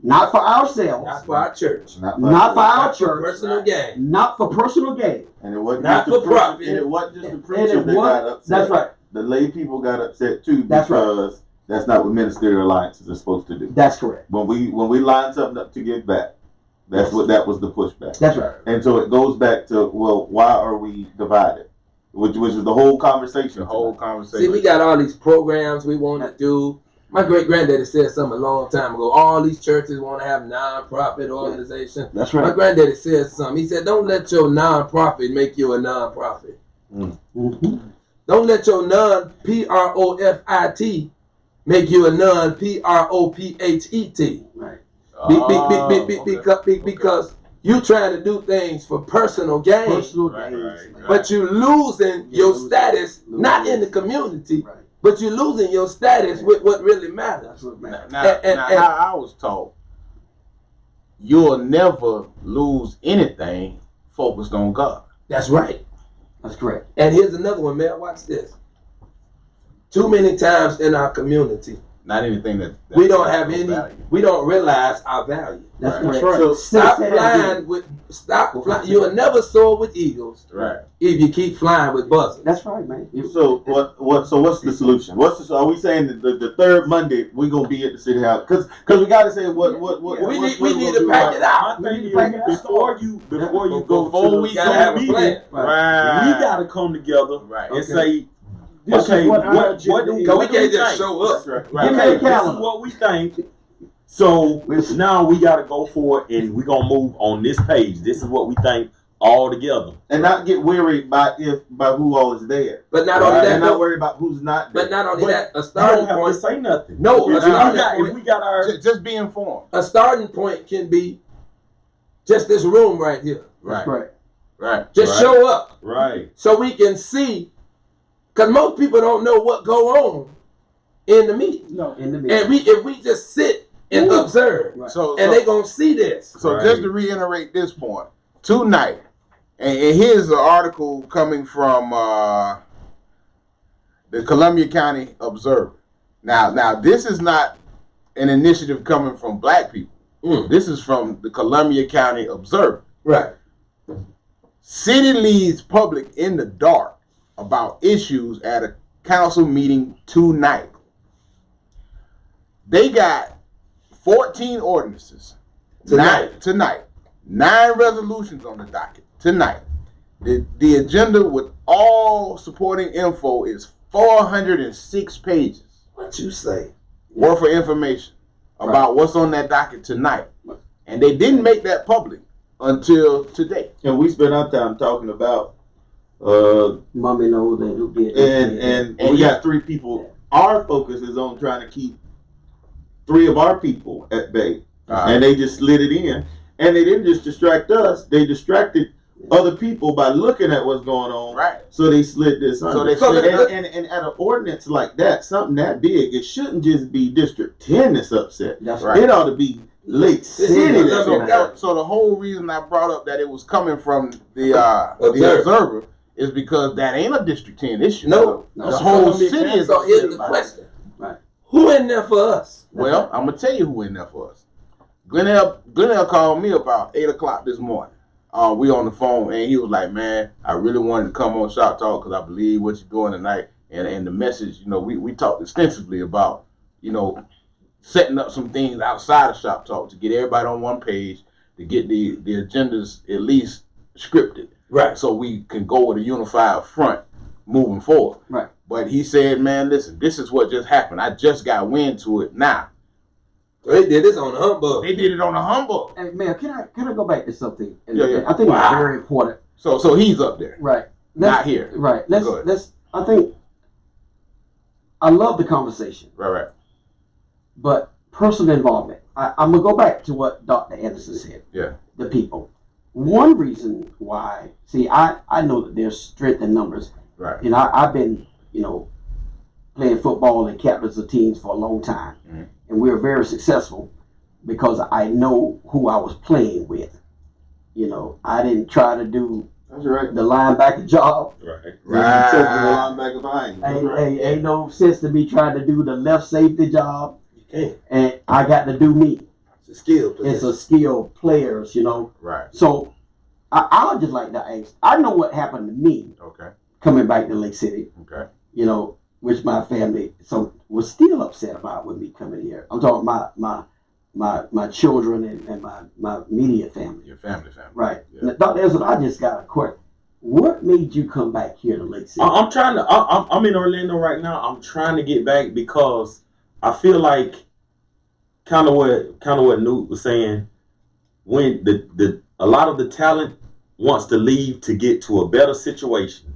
not for ourselves,
Not for our church.
not for our
Not for
church,
personal gain.
not for personal gain.
And it wasn't
Not
just the
for
preachers,
profit.
and it wasn't just the
And
preachers
it
that
was-
got upset.
That's right.
The lay people got upset too
That's right.
because that's not what ministerial alliances are supposed to do.
That's correct.
When we line something up to give back, that was the pushback.
That's right.
And so it goes back to, well, why are we divided? Which is the whole conversation.
The whole
tonight.
conversation.
See, we got all these programs we want to do. My great granddaddy said something a long time ago. All these churches want to have non-profit organizations.
That's
My
right.
granddaddy said something. He said, "Don't let your non-profit make you a non-profit.
Mm-hmm.
Don't let your non-profit make you a non-profit."
Right.
Because you trying to do things for personal gain,
Personal
Right,
gains.
right, right.
but you losing your status, not in the community,
Right.
but you're losing your status with what really matters.
Now, how I was taught, you'll never lose anything focused on God.
That's right.
That's correct.
And here's another one, man. Watch this. Too many times in our community,
Not anything that
we don't have
no
any.
value.
We don't realize our value.
That's
Right.
correct.
Right.
Stop
Say that
flying
again.
with. Stop flying. You'll never soar with eagles
Right.
if you keep flying with buzzards.
That's right, man.
So what's the solution? Are we saying that the third Monday we're gonna be at the city house? Because we gotta say what
We need to pack it out.
My thing is,
Bring it
before you go
Before
to
we
the
gotta have a
meeting,
plan.
Right.
we gotta come together
Right.
and
Okay.
say,
This
okay,
is what our
what
agenda
do
is.
Cause we can't
we
just
think?
show up.
Right.
Right.
Give me
Okay,
a
this is
calendar.
what we think. So now we gotta go for it, and we're gonna move on this page. This is what we think all together.
And not get worried by who all is there.
But not
Right.
only that,
And not
though,
worry about who's not there.
but not only
But
that, a
You
starting
don't have to
point.
say nothing.
No,
if,
a
we got our
Just be informed.
A starting point can be just this room right here.
Right.
Right.
Right.
Just
Right.
show up
right.
so we can see. Cause most people don't know what go on in the meeting,
No.
In the meeting.
and if we just sit and observe,
Right.
So
and they gonna see this.
So
Right.
just to reiterate this point, tonight, and here's an article coming from the Columbia County Observer. Now this is not an initiative coming from black people. This is from the Columbia County Observer.
Right.
City leaves public in the dark about issues at a council meeting tonight. They got 14 ordinances tonight. 9 resolutions on the docket tonight. The agenda with all supporting info is 406 pages
What you say?
worth of information about what's on that docket tonight. And they didn't make that public until today.
And we spent our time talking about
Mommy knows that who did.
and we got 3 people. Our focus is on trying to keep 3 of our people at bay. And they just slid it in. And they didn't just distract us, they distracted other people by looking at what's going on.
Right.
So they slid this under.
So they slid it.
and at an ordinance like that, something that big, it shouldn't just be District 10 that's upset.
That's
right.
It ought to be Lake City that's upset.
So the whole reason I brought up that it was coming from the Observer is because that ain't a District 10 issue.
No.
The whole city is
So here's the
upset.
question:
Right.
Who in there for us?
Well, I'm gonna tell you who in there for us. Glenn called me about 8 o'clock this morning. We on the phone, and he was like, "Man, I really wanted to come on Shop Talk because I believe what you're doing tonight, and the message. You know, we talked extensively about, you know, setting up some things outside of Shop Talk to get everybody on one page, to get the agendas at least scripted,
Right.
so we can go with a unified front moving forward."
Right.
But he said, "Man, listen, this is what just happened. I just got wind to it now."
So they did this on the humbug.
They did it on a humbug.
Hey, Mayor, can I go back to something? And
Yeah.
I think
Wow.
it's very important.
So he's up there,
Right.
not here.
Right.
Go ahead.
Let's. I think. I love the conversation,
Right.
but personal involvement. I'm gonna go back to what Dr. Anderson said.
Yeah.
The people. One reason why. See, I know that there's strength in numbers.
Right.
And I've been, playing football and captains of teams for a long time.
Mhm.
And we were very successful because I know who I was playing with. I didn't try to do
That's right.
the linebacker job. Ain't no sense to me trying to do the left safety job.
You can't.
And I got to do me.
It's a skill.
It's a skilled players,
Right.
So I would just like to ask. I know what happened to me
Okay.
coming back to Lake City.
Okay.
Which my family was still upset about with me coming here. I'm talking my children and my immediate family.
Your family.
Right.
Yeah.
Now, Dr. Ezra, I just got a question. What made you come back here to Lake City?
I'm trying to. I'm in Orlando right now. I'm trying to get back because I feel like kind of what Newt was saying. When a lot of the talent wants to leave to get to a better situation,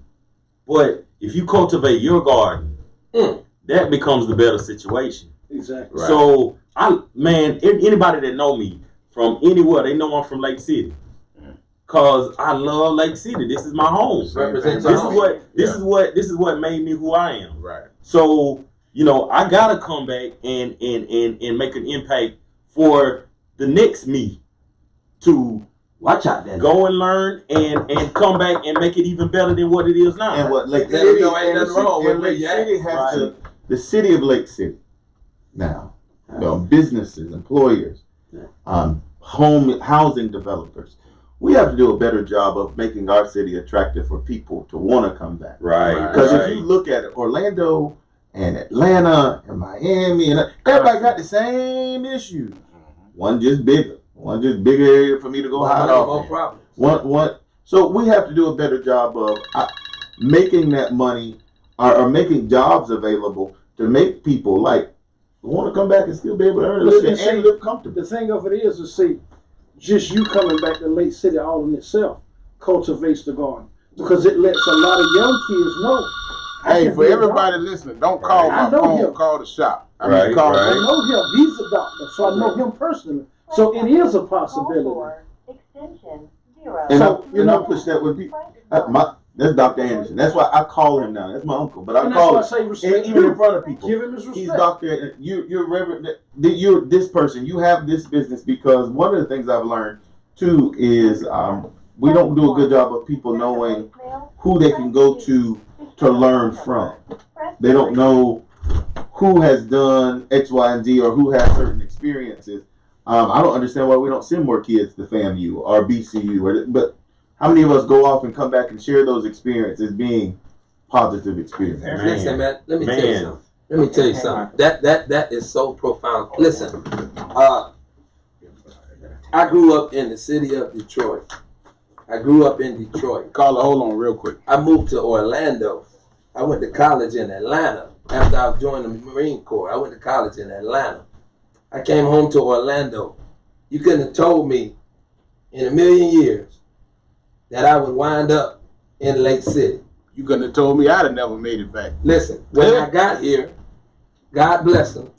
but if you cultivate your garden, that becomes the better situation.
Exactly.
Right.
So anybody that know me from anywhere, they know I'm from Lake City. cause I love Lake City. This is my home.
Represent
This
your
is
home.
this is what made me who I am.
Right.
So, you know, I gotta come back and make an impact for the next me to
Watch out, then.
go and learn and come back and make it even better than what it is now.
And what Lake
Let
City,
them know ain't nothing wrong with
and
where
Lake
you at.
City has
Right.
the city of Lake City now, businesses, employers, housing developers. We have to do a better job of making our city attractive for people to want to come back.
Right.
Because if you look at it, Orlando and Atlanta and Miami, and everybody got the same issue. One just bigger area for me to go hide off.
More problems.
One. So we have to do a better job of making that money or making jobs available to make people like want to come back and still be able to earn a living and live comfortably.
The thing of it is see, just you coming back to Lake City all in itself cultivates the garden because it lets a lot of young kids know.
Hey, for everybody listening, don't call my phone. Call the shop. I mean, call
I know him. He's a doctor, so I know him personally. So it is a possibility.
Extension 0.
And
So,
I push that with people. That's Dr. Anderson. That's why I call him now. That's my uncle. But I
And
call
that's why I say
him
respect
even
him.
in front of people.
Give him his respect.
He's Dr. You're Reverend. You're this person. You have this business because one of the things I've learned too is we don't do a good job of people knowing who they can go to learn from. They don't know who has done X, Y, and Z or who has certain experiences. I don't understand why we don't send more kids to FAMU or BCU. But how many of us go off and come back and share those experiences being positive experiences?
Listen, man, let me tell you something. Let me tell you something. That is so profound. Listen, I grew up in the city of Detroit.
Carla, hold on real quick.
I moved to Orlando. I went to college in Atlanta after I joined the Marine Corps. I went to college in Atlanta. I came home to Orlando. You couldn't have told me in a million years that I would wind up in Lake City.
You couldn't have told me I'd have never made it back.
Listen, when I got here, God bless him.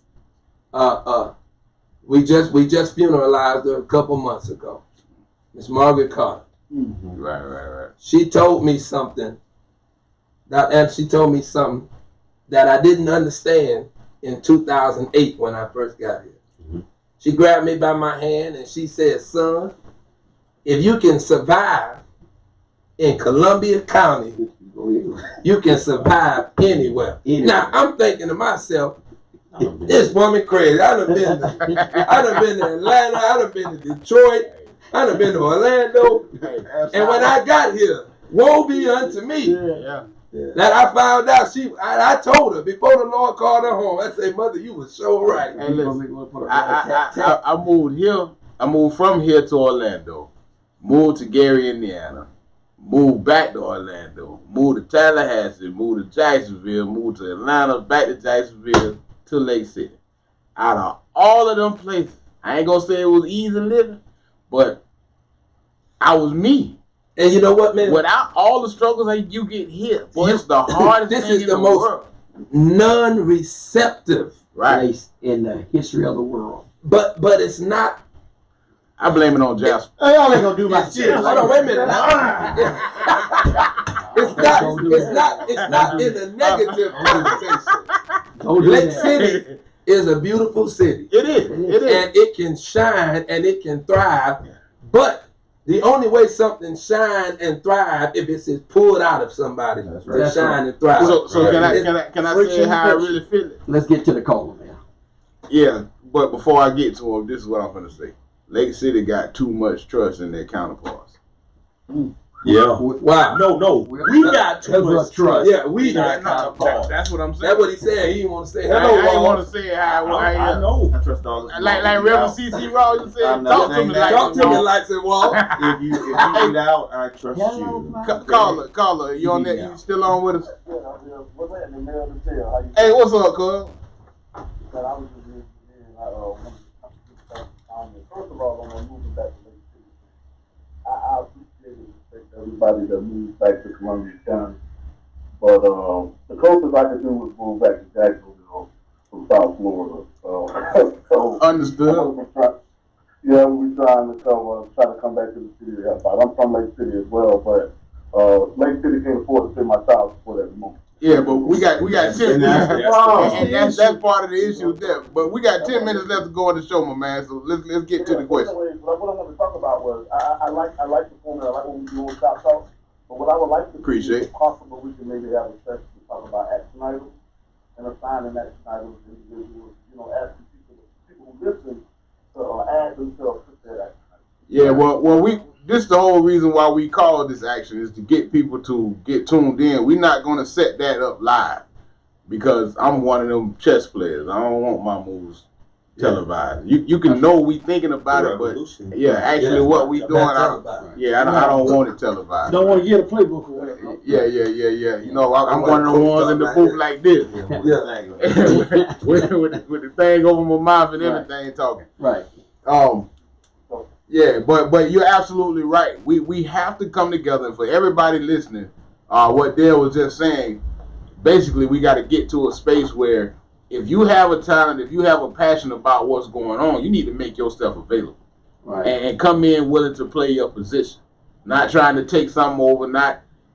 We just funeralized her a couple months ago. Miss Margaret Carter.
Mm-hmm. Right.
She told me something. She told me something that I didn't understand in 2008 when I first got here. Mm-hmm. She grabbed me by my hand and she said, "Son, if you can survive in Columbia County, you can survive anywhere." Now I'm thinking to myself, this woman crazy. I done been to Atlanta. I done been to Detroit. I done been to Orlando. And when I got here, woe be unto me. That I found out I told her before the Lord called her home. I said, "Mother, you was so right."
Hey, listen, I moved here. I moved from here to Orlando. Moved to Gary, Indiana. Moved back to Orlando. Moved to Tallahassee. Moved to Jacksonville. Moved to Atlanta. Back to Jacksonville. To Lake City. Out of all of them places, I ain't gonna say it was easy living, but I was me.
And you know what, man?
Without all the struggles that you get hit, boy, it's the hardest
this
thing
is
in
the
the
most
world.
non-receptive
place in the history of the world.
But it's not.
I blame it on Jasper.
Y'all ain't gonna do my shit.
Hold on, wait a minute. It's not in a negative connotation. Lake City is a beautiful city.
It is.
And it can shine and it can thrive. But the only way something shine and thrive if it's pulled out of somebody to shine and thrive.
So can I say how I really feel it?
Let's get to the caller, man.
Yeah, but before I get to him, this is what I'm gonna say. Lake City got too much trust in their counterparts.
Yeah.
Wow.
No. We got too much trust.
Yeah, we got counterparts.
That's what I'm saying.
That's what he said. He didn't want to say
I
hello.
didn't want to say how I
know.
I trust all this.
Like Reverend C.C. Ross, you said, talk to me
like it, Walt.
If you get out, I trust you.
Caller, you on that? You still on with us?
What's that in the middle of the tail?
Hey, what's up, cuz?
First of all, I'm moving back to Lake City. I appreciate and respect everybody that moves back to Columbia County. But the closest I could do was move back to Jacksonville from South Florida. So
understood.
Yeah, we trying to try to come back to the city to help out. I'm from Lake City as well, but Lake City can't afford to pay my child support at the moment.
Yeah, but we got 10 minutes, and that's part of the issue there. But we got 10 minutes left to go on the show, my man. So let's get to the question.
What I wanted to talk about was I like the format. I like what we do on Shop Talk. But what I would like to
appreciate,
if possible, we can maybe have a session to talk about action items and assigning action items to individuals. Asking people who listen to add themselves to that action item.
Yeah, this is the whole reason why we call this action, is to get people to get tuned in. We're not going to set that up live because I'm one of them chess players. I don't want my moves televised. You can know we thinking about it, but actually what we doing, I don't want it televised.
Don't want to get a playbook or whatever.
Yeah. I'm one of the ones in the booth like this. with the thing over my mouth and everything talking.
Right.
Yeah, but you're absolutely right. We have to come together. For everybody listening, what Dale was just saying, basically we got to get to a space where if you have a talent, if you have a passion about what's going on, you need to make yourself available.
Right.
And come in willing to play your position. Not trying to take something over.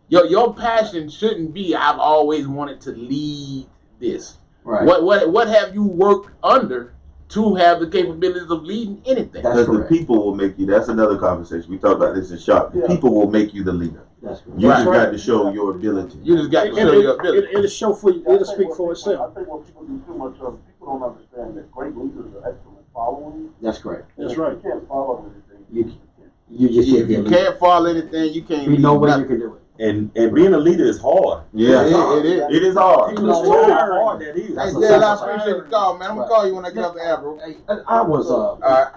Your passion shouldn't be, I've always wanted to lead this.
Right.
What have you worked under to have the capabilities of leading anything?
Because the people will make you. That's another conversation. We talked about this in shop. The people will make you the leader.
That's correct.
You just got to show your ability.
You just got to show your ability.
It'll show for you. It'll speak for itself.
I think what people do too much of, people don't understand that great leaders are excellent followers.
That's correct.
That's right.
You can't follow anything.
You just
if you can't follow anything, you can't.
Be no way you can do it.
And being a leader is hard.
Yeah,
it is.
It is hard.
People don't know how hard that is.
Hey, Dale, I appreciate the call, man. I'm gonna call you when I get off the air, bro.
I was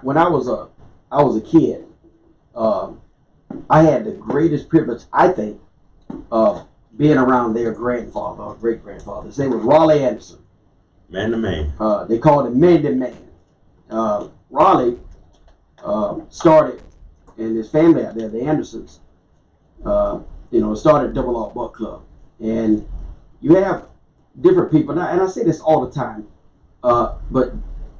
when I was a kid, I had the greatest privilege, I think, of being around their grandfather or great grandfather. His name was Raleigh Anderson.
Man to man.
They called him Man to Man. Raleigh started, and his family out there, the Andersons, started Double R Buck Club. And you have different people now, and I say this all the time, but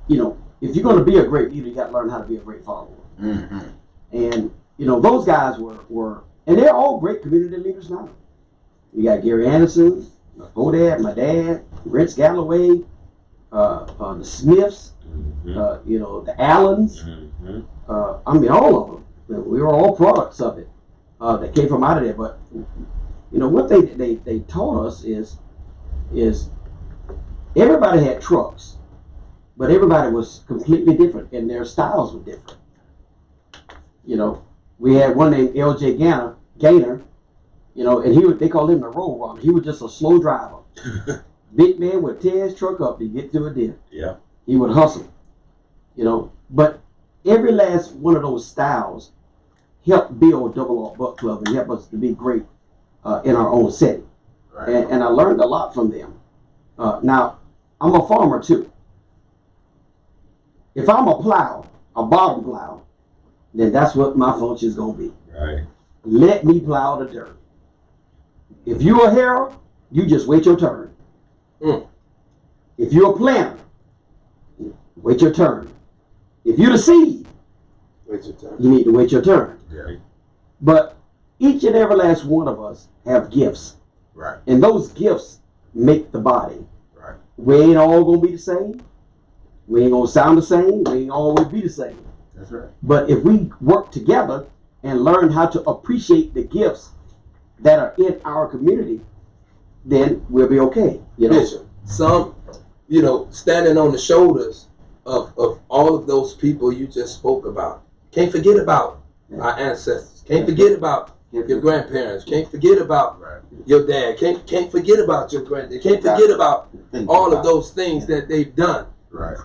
if you're going to be a great leader, you got to learn how to be a great follower.
Mm-hmm.
And those guys were, and they're all great community leaders now. You got Gary Anderson, my dad, Rich Galloway, the Smiths, the Allens. I mean, all of them. We were all products of it that came from out of there. But what they taught us is everybody had trucks, but everybody was completely different, and their styles were different. We had one named L.J. Gaynor, and they called him the road runner. He was just a slow driver. Big man would tear his truck up to get to a deal.
Yeah.
He would hustle. But every last one of those styles helped build Double R Buck Club and help us to be great in our own setting.
Right.
And I learned a lot from them. Now, I'm a farmer too. If I'm a bottom plow, then that's what my function is going to be.
Right.
Let me plow the dirt. If you're a harrow, you just wait your turn. If you're a planter, wait your turn. If you're the seed,
Wait your turn.
you need to wait your turn.
Yeah.
But each and every last one of us have gifts.
Right.
And those gifts make the body.
Right.
We ain't all going to be the same. We ain't going to sound the same. We ain't always be the same.
That's right.
But if we work together and learn how to appreciate the gifts that are in our community, then we'll be okay.
Bishop, some, standing on the shoulders of all of those people you just spoke about. Can't forget about our ancestors. Can't forget about your grandparents. Can't forget about your dad. Can't forget about your granddad. Can't forget about all of those things that they've done.
Right.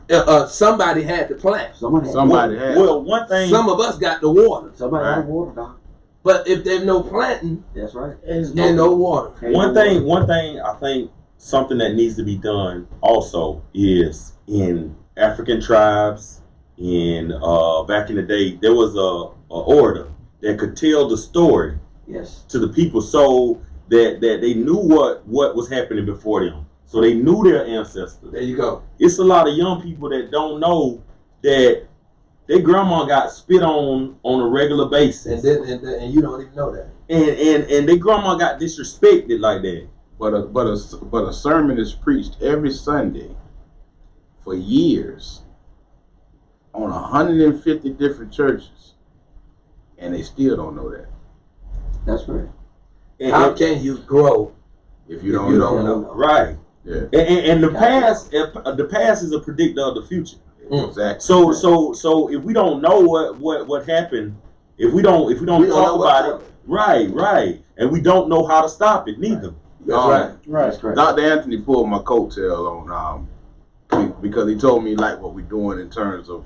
Somebody had to plant.
Somebody had.
Well, one thing.
Some of us got the water.
Somebody got the water, Doc.
But if there's no planting,
that's right.
And no water.
One thing I think something that needs to be done also is in African tribes. Back in the day, there was a orator that could tell the story to the people, so that they knew what was happening before them. So they knew their ancestors.
There you go.
It's a lot of young people that don't know that their grandma got spit on a regular basis,
and you don't even know that.
And their grandma got disrespected like that.
But a sermon is preached every Sunday for years on 150 different churches, and they still don't know that.
That's right.
How can you grow
if you don't know?
Right.
Yeah.
And the past is a predictor of the future.
Exactly.
So if we don't know what happened, if we don't talk about it, right, and we don't know how to stop it neither.
That's right.
That's correct.
Dr. Anthony pulled my coattail on because he told me like what we're doing in terms of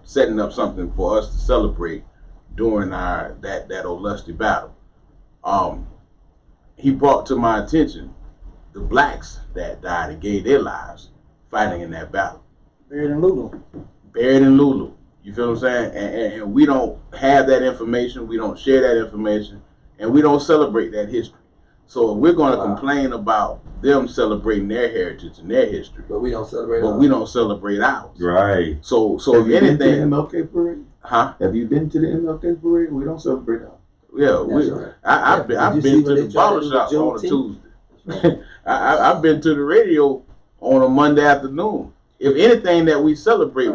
setting up something for us to celebrate during that old lusty battle. He brought to my attention the blacks that died and gave their lives fighting in that battle.
Buried in Lulu. You feel what I'm saying? And we don't have that information. We don't share that information, and we don't celebrate that history. So if we're going to complain about them celebrating their heritage and their history,
but we don't celebrate
ours.
Right.
So
Have
if
you been
anything,
to the MLK parade?
huh?
Have you been to the MLK parade? We don't celebrate ours.
Yeah,
Right.
I've been to the barbershop on a Tuesday. I've been to the radio on a Monday afternoon. If anything that we celebrate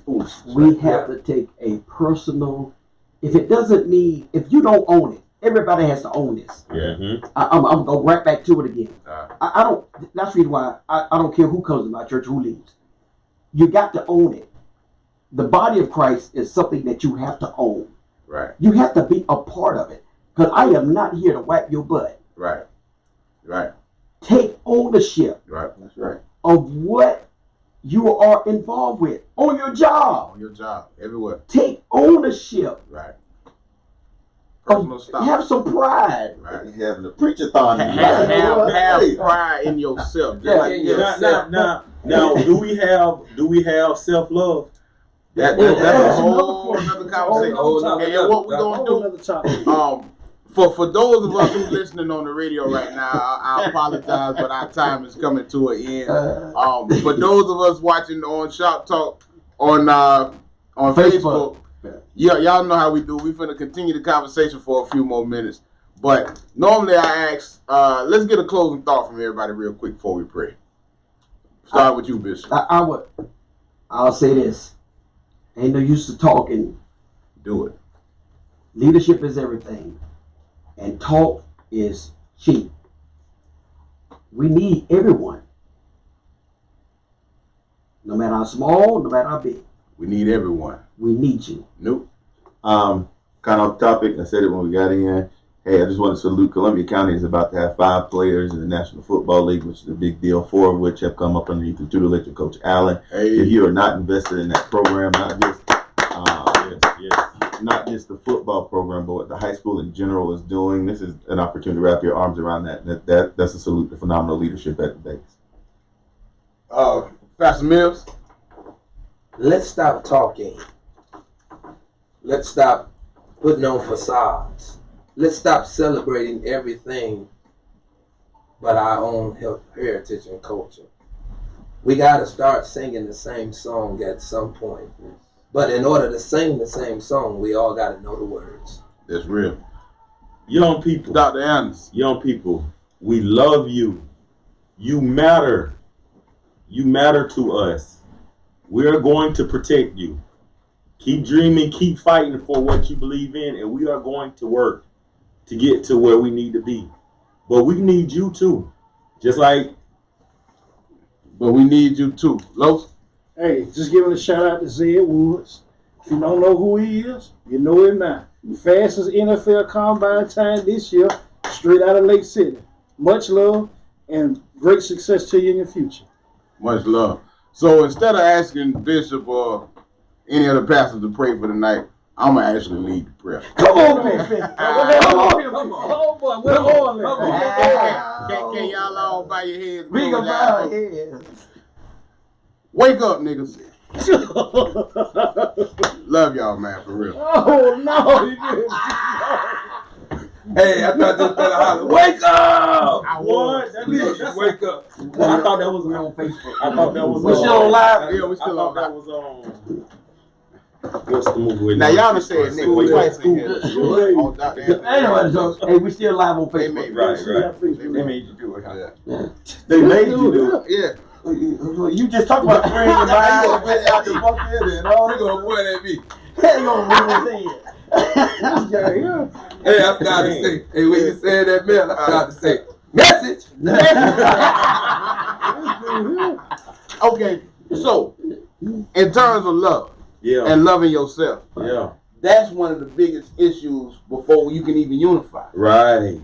foolishness.
We have to take a personal. If it doesn't need, if you don't own it, everybody has to own this.
Yeah.
I'm gonna go right back to it again.
Uh.
I don't. That's the reason why I don't care who comes to my church, who leaves. You got to own it. The body of Christ is something that you have to own.
Right.
You have to be a part of it. Because I am not here to wipe your butt.
Right. Right.
Take ownership
Right.
That's right.
of what you are involved with on your job.
On your job, everywhere.
Take ownership.
Right. Personal stuff.
Have some pride.
Right.
You're having a preach-a-thon.
Have pride in yourself. Just like yourself.
Now, do we have self-love?
That's a whole other conversation. And what we're gonna do?
Another topic.
For those of us who's listening on the radio right now, I apologize, but our time is coming to an end. For those of us watching on Shop Talk on Facebook, y'all know how we do. We're finna continue the conversation for a few more minutes. But normally I ask, let's get a closing thought from everybody real quick before we pray. Start with you, Bishop.
I'll say this. Ain't no use to talking.
Do it.
Leadership is everything. And talk is cheap. We need everyone. No matter how small, no matter how big.
We need everyone.
We need you.
Nope.
Kind of off topic. I said it when we got in. Hey, I just want to salute Columbia County is about to have 5 players in the National Football League, which is a big deal, 4 of which have come up underneath the tutelage of Coach Allen.
Hey.
If you are not invested in that program, not just the football program, but what the high school in general is doing, this is an opportunity to wrap your arms around that. That's a salute to phenomenal leadership at the base.
Pastor Mills.
Let's stop talking. Let's stop putting on facades. Let's stop celebrating everything but our own heritage and culture. We got to start singing the same song at some point. But in order to sing the same song, we all got to know the words.
That's real.
Young people.
Dr. Anderson.
Young people, we love you. You matter. You matter to us. We're going to protect you. Keep dreaming, keep fighting for what you believe in, and we are going to work to get to where we need to be. But we need you too. Just like.
But we need you too. Los?
Hey, just giving a shout out to Zed Woods. If you don't know who he is, you know him now. Fastest NFL combine time this year, straight out of Lake City. Much love and great success to you in your future.
Much love. So instead of asking Bishop or any other pastors to pray for the night, I'm going to actually lead the prayer.
Come on, baby.
Come on.
Oh, boy, we're on
Can y'all all bow your heads?
We gonna bow our heads.
Wake up, niggas. Love y'all, man, for real.
Oh, no.
Hey, I thought this fella hollered, wake up!
I
What?
was.
That's
Wake up.
I thought that was
We on Facebook.
I thought that was
We still on live?
Yeah, we still
I
on
thought that
live.
was what's the movie with
Now y'all done said Nick
School
twice in
Day.
here.
School Day.
On Dr. Anthony.
Anyway, so hey, we still live on
They
Facebook.
made
Right.
They
made you do it.
Yeah.
They made you do it.
Yeah.
You just talked about bringing your mind out the bucket and all
You gonna point at me.
Hey, yo, what was it?
Hey, I forgot to say, hey, when you said that, man, I forgot to say, message.
Okay, so in terms of love
Yeah.
and loving yourself,
Yeah.
that's one of the biggest issues before you can even unify.
Right.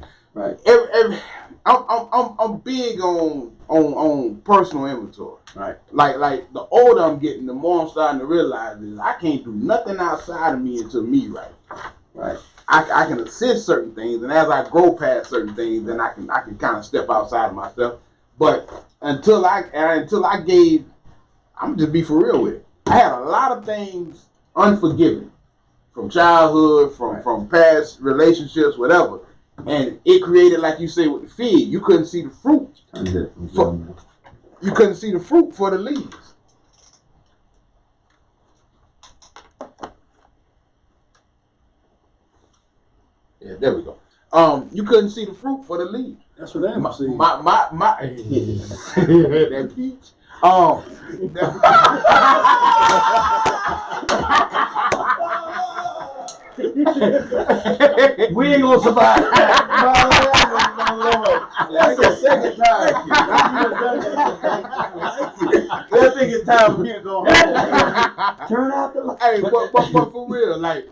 I'm big on personal inventory.
Right.
Like the older I'm getting, the more I'm starting to realize is I can't do nothing outside of me until me right.
Right.
I can assist certain things, and as I grow past certain things, then I can kind of step outside of myself. But until I gave, I'm just be for real with it. I had a lot of things unforgiven from childhood, from past relationships, whatever, and it created, like you say, with the fig, you couldn't see the fruit. You couldn't see the fruit for the leaves. Yeah, there we go. You couldn't see the fruit for the leaves.
That's what I'm saying.
My that peach.
We ain't gonna survive.
That's the second time. I think it's time for you to go home.
Turn out the light.
Hey, but for real, like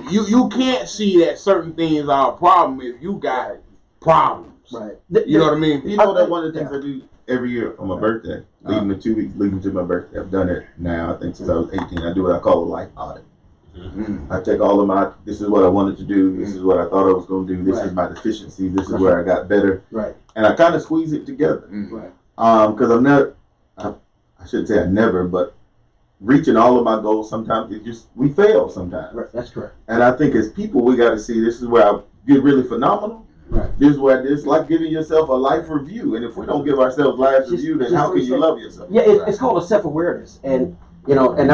you can't see that certain things are a problem if you got problems.
Right.
You know what I mean?
You know that one of the things I do every year on my birthday, leading to 2 weeks, leading to my birthday. I've done it now, I think since I was 18. I do what I call a life audit.
Mm-hmm.
I take all of my, this is what I wanted to do, this is what I thought I was going to do, this is my deficiency, this is where I got better.
Right.
And I kind of squeeze it together.
Right.
Because I'm never, I shouldn't say I never, but reaching all of my goals, sometimes it just, we fail sometimes.
Right. That's correct.
And I think as people, we got to see this is where I get really phenomenal.
Right.
This is where it's like giving yourself a life review. And if we don't give ourselves life review, then how can you love yourself?
Yeah, it's called a self-awareness, and and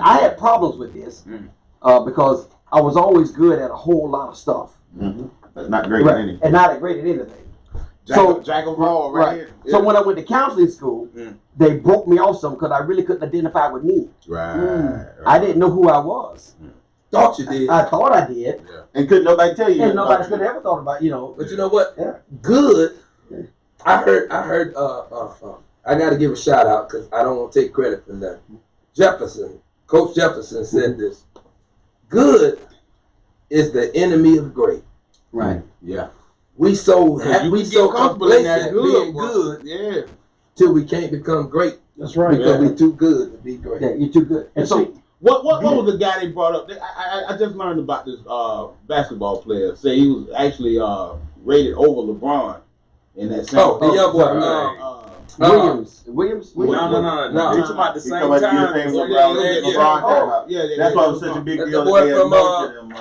I had problems with this because I was always good at a whole lot of stuff,
That's not great at anything.
and not great at anything.
Jack of all, right? Here.
So when I went to counseling school, they broke me off some because I really couldn't identify with me.
Right.
I didn't know who I was.
Thought you did.
I thought I did,
And couldn't nobody tell you.
and nobody could have ever thought about
But you know what?
Yeah.
Good. I heard, I got to give a shout out because I don't want to take credit for that. Coach Jefferson said this. Good is the enemy of great.
Right.
Yeah.
We so
You
we
can
so
get comfortable in that
complacent being
boy.
good
Yeah.
till we can't become great
That's right.
because we're too good to be great.
Yeah, you're too good. And so
What was the guy they brought up? I just learned about this basketball player. Say he was actually rated over LeBron in that same.
Oh, the young boy.
Williams.
No. You're talking about the
He
same
come out to
time.
get the same
Yeah,
LeBron.
yeah,
LeBron
yeah.
came out.
Yeah,
That's why it was such a big
That's
deal
the
that
boy
they
from,
anointed him.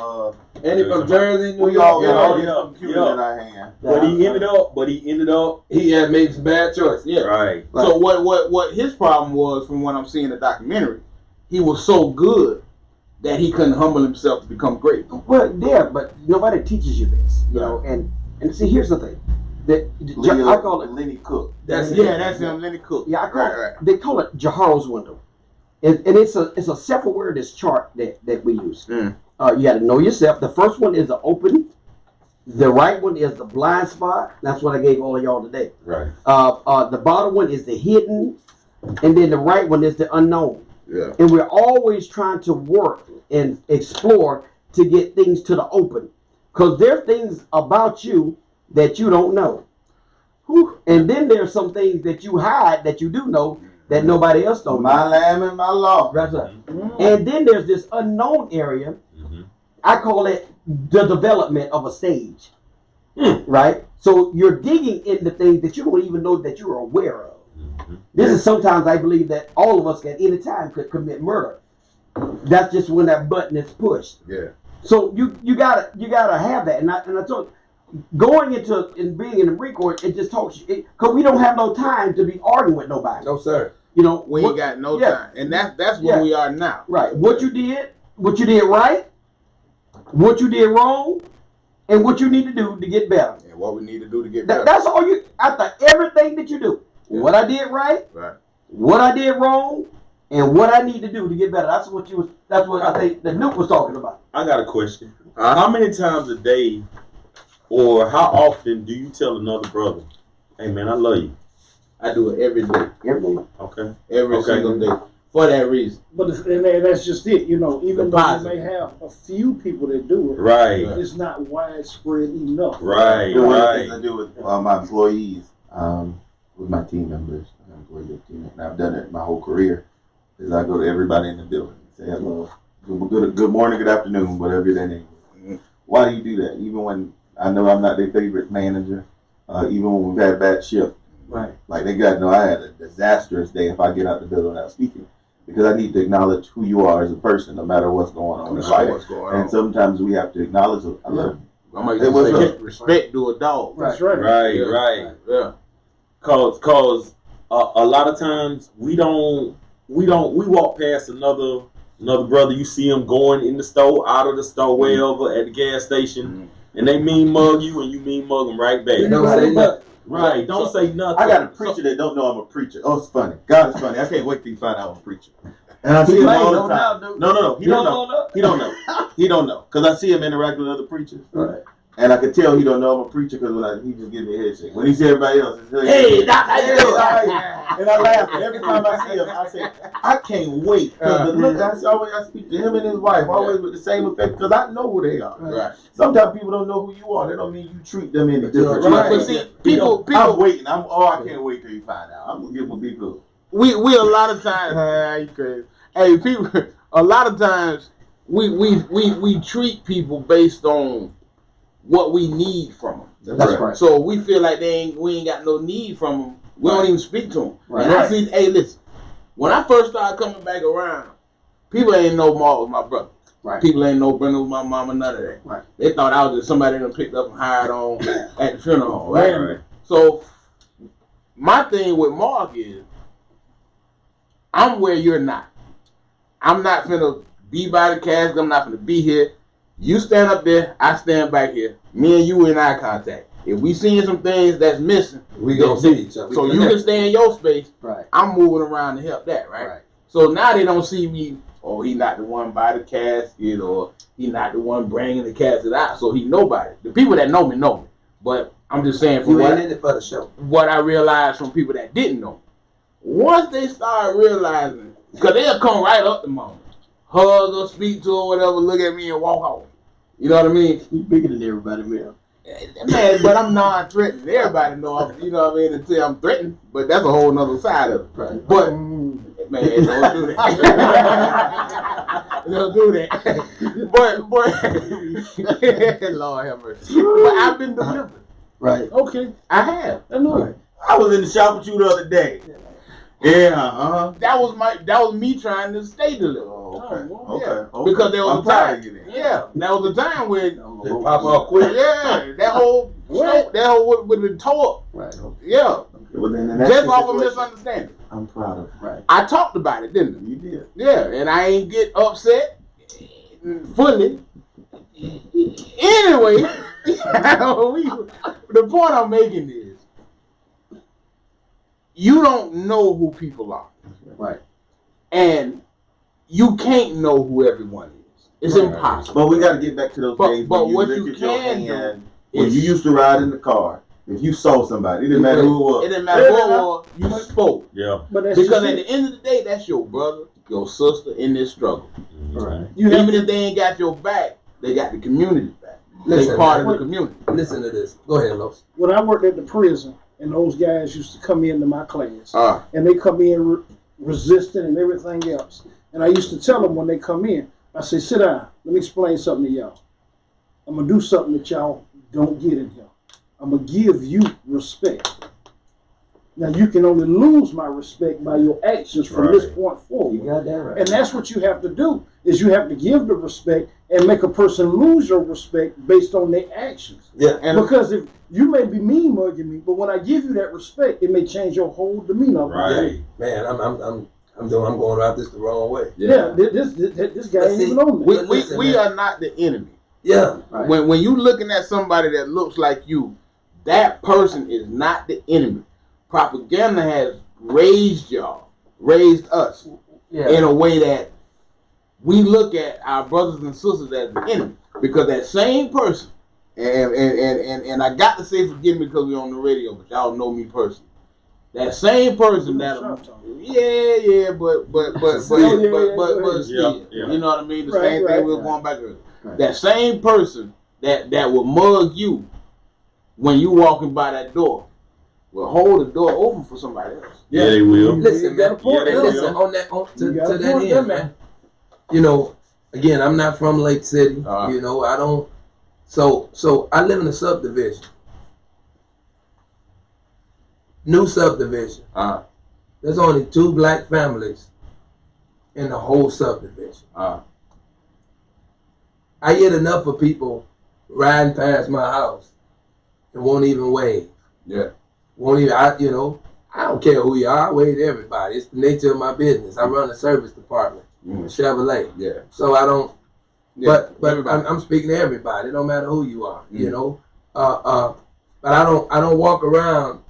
And he from Jersey, New
We
York.
all
you
got
know,
all these
yeah,
computers
yeah.
in our hand.
But he ended up
he had made some bad choices.
Yeah.
right.
So what his problem was, from what I'm seeing in the documentary, he was so good that he couldn't humble himself to become great.
Well, yeah, but nobody teaches you this, you know. And see, here's the thing. I call it
Lenny Cook.
That's him, Lenny Cook.
Yeah, I call
Right.
it. They call it Jaharo's window, and it's a self-awareness chart that we use. You got to know yourself. The first one is the open. The right one is the blind spot. That's what I gave all of y'all today.
Right.
The bottom one is the hidden, and then the right one is the unknown.
Yeah.
And we're always trying to work and explore to get things to the open, because there are things about you that you don't know. Whew. And then there's some things that you hide that you do know that nobody else don't know.
My lamb and my law.
That's right. And then there's this unknown area. I call it the development of a stage. Right? So you're digging into things that you don't even know that you're aware of. This is sometimes I believe that all of us at any time could commit murder. That's just when that button is pushed.
Yeah.
So you gotta have that, and I told going into and being in the Marine Corps, it just talks because we don't have no time to be arguing with nobody.
No, sir.
You know,
We ain't got no time, and that's where we are now.
Right. What you did right, what you did wrong, and what you need to do to get better.
And what we need to do to get better.
That's all you. After everything that you do, what I did right, what I did wrong, and what I need to do to get better. That's what I think that Nuke was talking about.
I got a question. How many times a day, or how often do you tell another brother, "Hey man, I love you"?
I do it every day.
Every day.
Okay.
Every single day. For that reason.
But and that's just it. You know, even though you may have a few people that do it,
right,
it's not widespread enough.
Right.
One of the things I do with my employees, with my team members, and I've done it my whole career, is I go to everybody in the building and say hello, good morning, good afternoon, whatever their name is. Why do you do that? Even when I know I'm not their favorite manager, even when we've had bad shift.
Right.
Like they got to know I had a disastrous day if I get out the building without speaking. Because I need to acknowledge who you are as a person, no matter what's going on in life. And sometimes we have to acknowledge it.
I'm like, respect to a dog.
That's right.
Right. Yeah. Cause a lot of times we walk past another brother. You see him going in the store, out of the store, wherever at the gas station, and they mean mug you, and you mean mug them right back.
Don't say nothing.
Right, don't say nothing.
I got a preacher that don't know I'm a preacher. Oh, it's funny. God is funny. I can't wait till you find out I'm a preacher. And I see him all the time. No. He don't know. He don't know. He don't know. Because I see him interact with other preachers. Right. And I could tell he don't know I'm a preacher because he just gives me a head shake. When he see everybody else, hey, Doc, how you doing? And I laugh. And every time I see him, I say, I can't wait. Because the look I speak to him and his wife, always with the same effect, because I know who they are. Right. Sometimes people don't know who you are. That don't mean you treat them any different.
Right. But see, people,
I'm waiting. I can't wait till you find out. I'm gonna give him a big look.
We a lot of times, you crazy. Hey, people, a lot of times we treat people based on what we need from them.
That's right.
So we feel like we ain't got no need from them. We don't even speak to them.
Right.
And I see, hey, listen, when I first started coming back around, people ain't know Mark was my brother.
Right.
People ain't know Brenda was my mama, none of that.
Right.
They thought I was just somebody that picked up and hired on at the funeral home. Right? So my thing with Mark is, I'm where you're not. I'm not finna be by the casket. I'm not finna be here. You stand up there, I stand back here. Me and you in eye contact. If we seeing some things that's missing,
we gonna see each other.
So you can stay in your space.
Right.
I'm moving around to help that, right? So now they don't see me, oh, he not the one by the casket, or he not the one bringing the casket out, so he nobody. The people that know me. But I'm just saying,
you ain't in it for the show.
What I realized from people that didn't know me. Once they start realizing, because they'll come right up to mama, hug or speak to her, whatever, look at me and walk off. You know what I mean?
You bigger than everybody, man.
Man, but I'm non-threatening. Everybody know I'm, you know what I mean, until I'm threatened. But that's a whole nother side of it. Right. But man, don't do that. Don't do that. But Lord have mercy. But I've been delivered.
Right.
Okay. I have.
I know. Right.
I was in the shop with you the other day. Yeah,
That was me trying to stay delivered.
Okay.
Because there was a time. Yeah, that was a time when
they pop up quick.
Yeah, that whole would have been tore up.
Right.
Yeah.
Well, then
just off of misunderstanding.
I'm proud of it.
Right.
I talked about it, didn't I?
You did.
Yeah, and I ain't get upset fully. Anyway, the point I'm making is, you don't know who people are.
Right.
And you can't know who everyone is. It's impossible.
But we got to get back to those days
but
when
what
you
you
lifted your
can
hand,
do
when you used to ride in the car. If you saw somebody, it didn't matter who it was.
It didn't matter who it was. You spoke.
Yeah.
But that's
because at the end of the day, that's your brother, your sister in this struggle.
Right.
Even if they ain't got your back, they got the community back. They part of the community.
Listen to this. Go ahead, Los.
When I worked at the prison, and those guys used to come into my class,
Ah.
and they come in resistant and everything else. And I used to tell them when they come in, I say, sit down. Let me explain something to y'all. I'm going to do something that y'all don't get in here. I'm going to give you respect. Now you can only lose my respect by your actions from this point forward.
You got that right.
And that's what you have to do, is you have to give the respect and make a person lose your respect based on their actions.
Yeah.
And
Because if you may be mean mugging me, but when I give you that respect, it may change your whole demeanor.
Right.
Man, I'm going about this the wrong way.
Yeah, this guy ain't even on me.
we are not the enemy.
Yeah.
Right.
When you looking at somebody that looks like you, that person is not the enemy. Propaganda has raised us in a way that we look at our brothers and sisters as the enemy. Because that same person, and I got to say forgive me because we're on the radio, but y'all know me personally. That same person but still, you know what I mean? The same thing we were going back earlier.
Right.
That same person that will mug you when you walking by that door will hold the door open for somebody else.
Yeah, they will.
Listen, man.
point,
And listen, to that end, man. You know, again, I'm not from Lake City. You know, I don't. So I live in a subdivision. New subdivision. There's only 2 black families in the whole subdivision. I get enough of people riding past my house and won't even wave.
Yeah.
Won't even, I don't care who you are. I wave to everybody. It's the nature of my business. I run a service department, Chevrolet.
Yeah.
So I don't.
Yeah,
but I'm speaking to everybody. It don't matter who you are. You know. But I don't walk around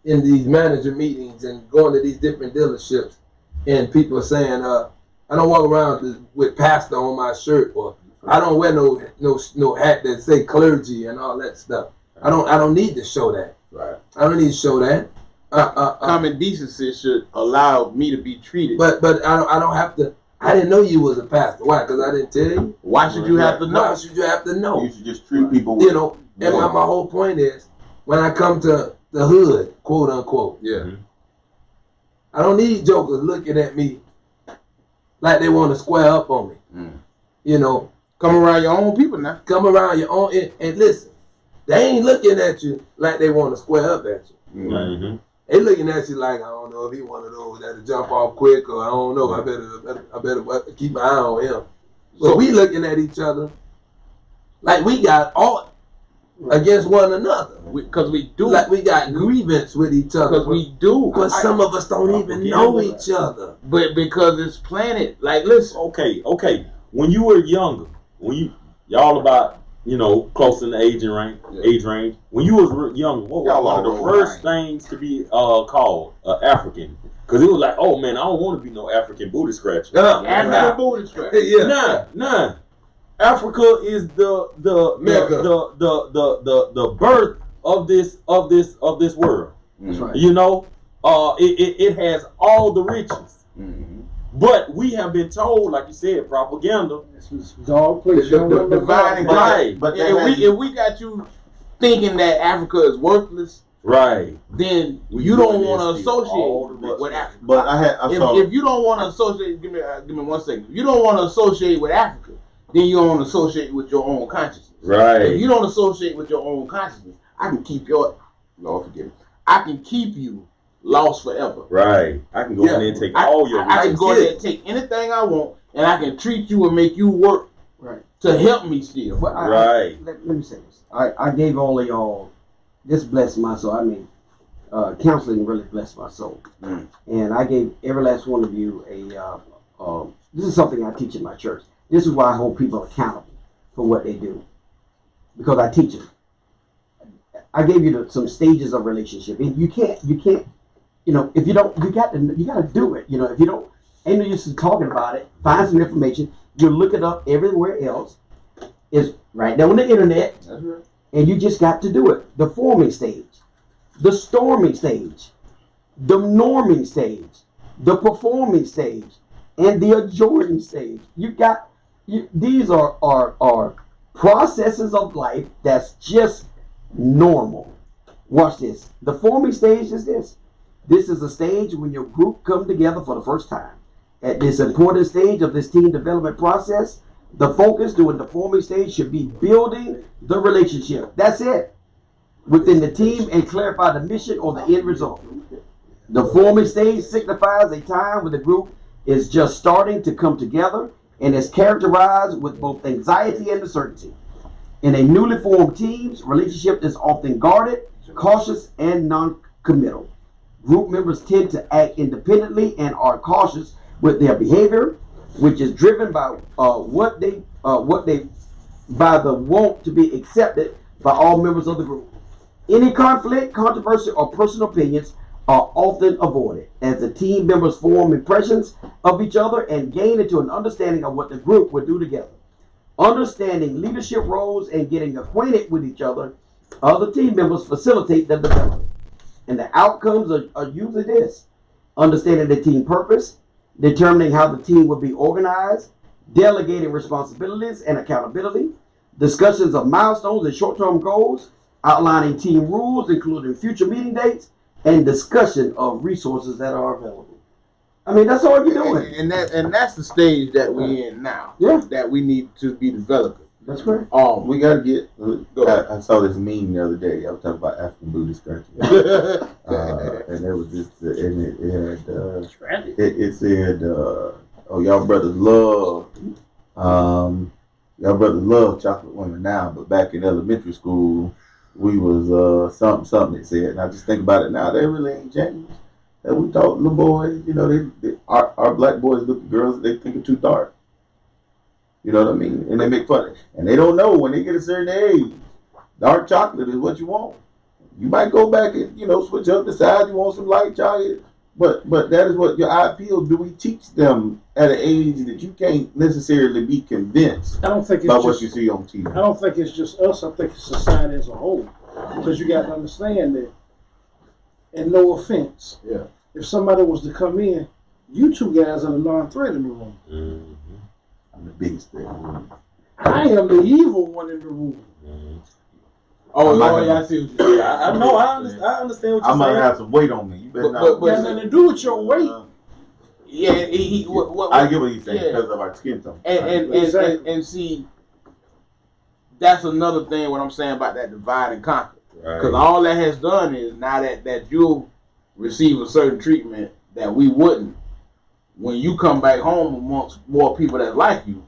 in these manager meetings and going to these different dealerships and people are saying I don't walk around with pastor on my shirt, or I don't wear no hat that say clergy and all that stuff. I don't need to show that.
Right.
I don't need to show that.
Common decency should allow me to be treated.
But I don't have to. I didn't know you was a pastor. Why? Because I didn't tell you.
Why should you have to know?
Why should you have to know?
You should just treat people.
You know. And my whole point is, when I come to the hood, quote unquote.
Yeah.
I don't need jokers looking at me like they want to square up on me. You know.
Come around your own people now.
Come around your own, and listen, they ain't looking at you like they want to square up at you. They looking at you like, I don't know if he one of those that'll jump off quick, or I don't know. I better keep my eye on him. So we looking at each other like we got all against one another.
Because we do.
Like we got grievance with each other.
Because we do.
But some of us don't even know each other.
But because it's planted. Like, listen.
Okay. When you were younger, y'all about, close in the age range. When you was young, what was one of the first things to be called African? Because it was like, oh man, I don't want to be no African booty scratcher.
African booty scratcher.
Yeah.
Nah. Africa is the birth of this world.
That's right.
It has all the riches. But we have been told, like you said, propaganda.
Dividing.
Right.
But
if we got you thinking that Africa is worthless,
right,
then you don't want to associate with Africa.
But
if you don't want to associate, give me 1 second. If you don't want to associate with Africa, then you don't want to associate with your own consciousness.
Right.
If you don't associate with your own consciousness, I can keep Lord forgive me. I can keep you lost forever.
Right. I can go in there and take all your.
I can go in there and take anything I want, and I can treat you and make you work to help me still.
But let me say this. I gave all of y'all, this blessed my soul. I mean, counseling really blessed my soul. And I gave every last one of you this is something I teach in my church. This is why I hold people accountable for what they do, because I teach them. I gave you some stages of relationship, and you can't. If you don't, you got to do it. If you don't, ain't no use in talking about it. Find some information. You look it up everywhere else. It's right there on the internet.
That's right.
And you just got to do it. The forming stage, the storming stage, the norming stage, the performing stage, and the adjoining stage. These are processes of life that's just normal. Watch this. The forming stage is this. This is a stage when your group come together for the first time. At this important stage of this team development process, the focus during the forming stage should be building the relationship. That's it. Within the team, and clarify the mission or the end result. The forming stage signifies a time when the group is just starting to come together and is characterized with both anxiety and uncertainty. In a newly formed team's relationship is often guarded, cautious, and non-committal. Group members tend to act independently and are cautious with their behavior, which is driven by what they by the want to be accepted by all members of the group. Any conflict, controversy, or personal opinions are often avoided as the team members form impressions of each other and gain into an understanding of what the group will do together. Understanding leadership roles and getting acquainted with each other, other team members facilitate the development. And the outcomes are usually this: understanding the team purpose, determining how the team will be organized, delegating responsibilities and accountability, discussions of milestones and short-term goals, outlining team rules, including future meeting dates, and discussion of resources that are available. I mean, that's all you're doing.
And that's the stage that we're in now.
Yeah.
That we need to be developing.
That's correct.
We gotta get.
Go ahead.
I saw this meme the other day. I was talking about African booty scratching, and there was this, and it said, "Oh, y'all brothers love, chocolate women now, but back in elementary school, we was something." It said, and I just think about it now. They really ain't changed. And we taught little boys, you know, our black boys look at girls, they think are too dark. You know what I mean? And they make fun of it. And they don't know when they get a certain age, dark chocolate is what you want. You might go back and, you know, switch up the size. You want some light chocolate. But that is what your ideal. Do we teach them at an age that you can't necessarily be convinced
I don't think it's
by
just,
what you see on TV?
I don't think it's just us. I think it's society as a whole. Because you got to understand that, and no offense,
Yeah.
if somebody was to come in, you two guys are the non-threat in the room.
Mm-hmm.
I'm the biggest thing.
I am the evil one in the room.
Mm-hmm.
Oh,
I'm not
Lord,
gonna-
I see what you're saying.
I know. I understand what
I'm
you're
gonna
saying.
have some weight on me. You better
But-
not.
but-
Got nothing to do with your weight.
Yeah, what
I get what he's saying
yeah.
because of our skin tone.
Exactly.
And see, that's another thing. What I'm saying about that divide and conquer, because all that has done is now that you'll receive a certain treatment that we wouldn't when you come back home amongst more people that like you.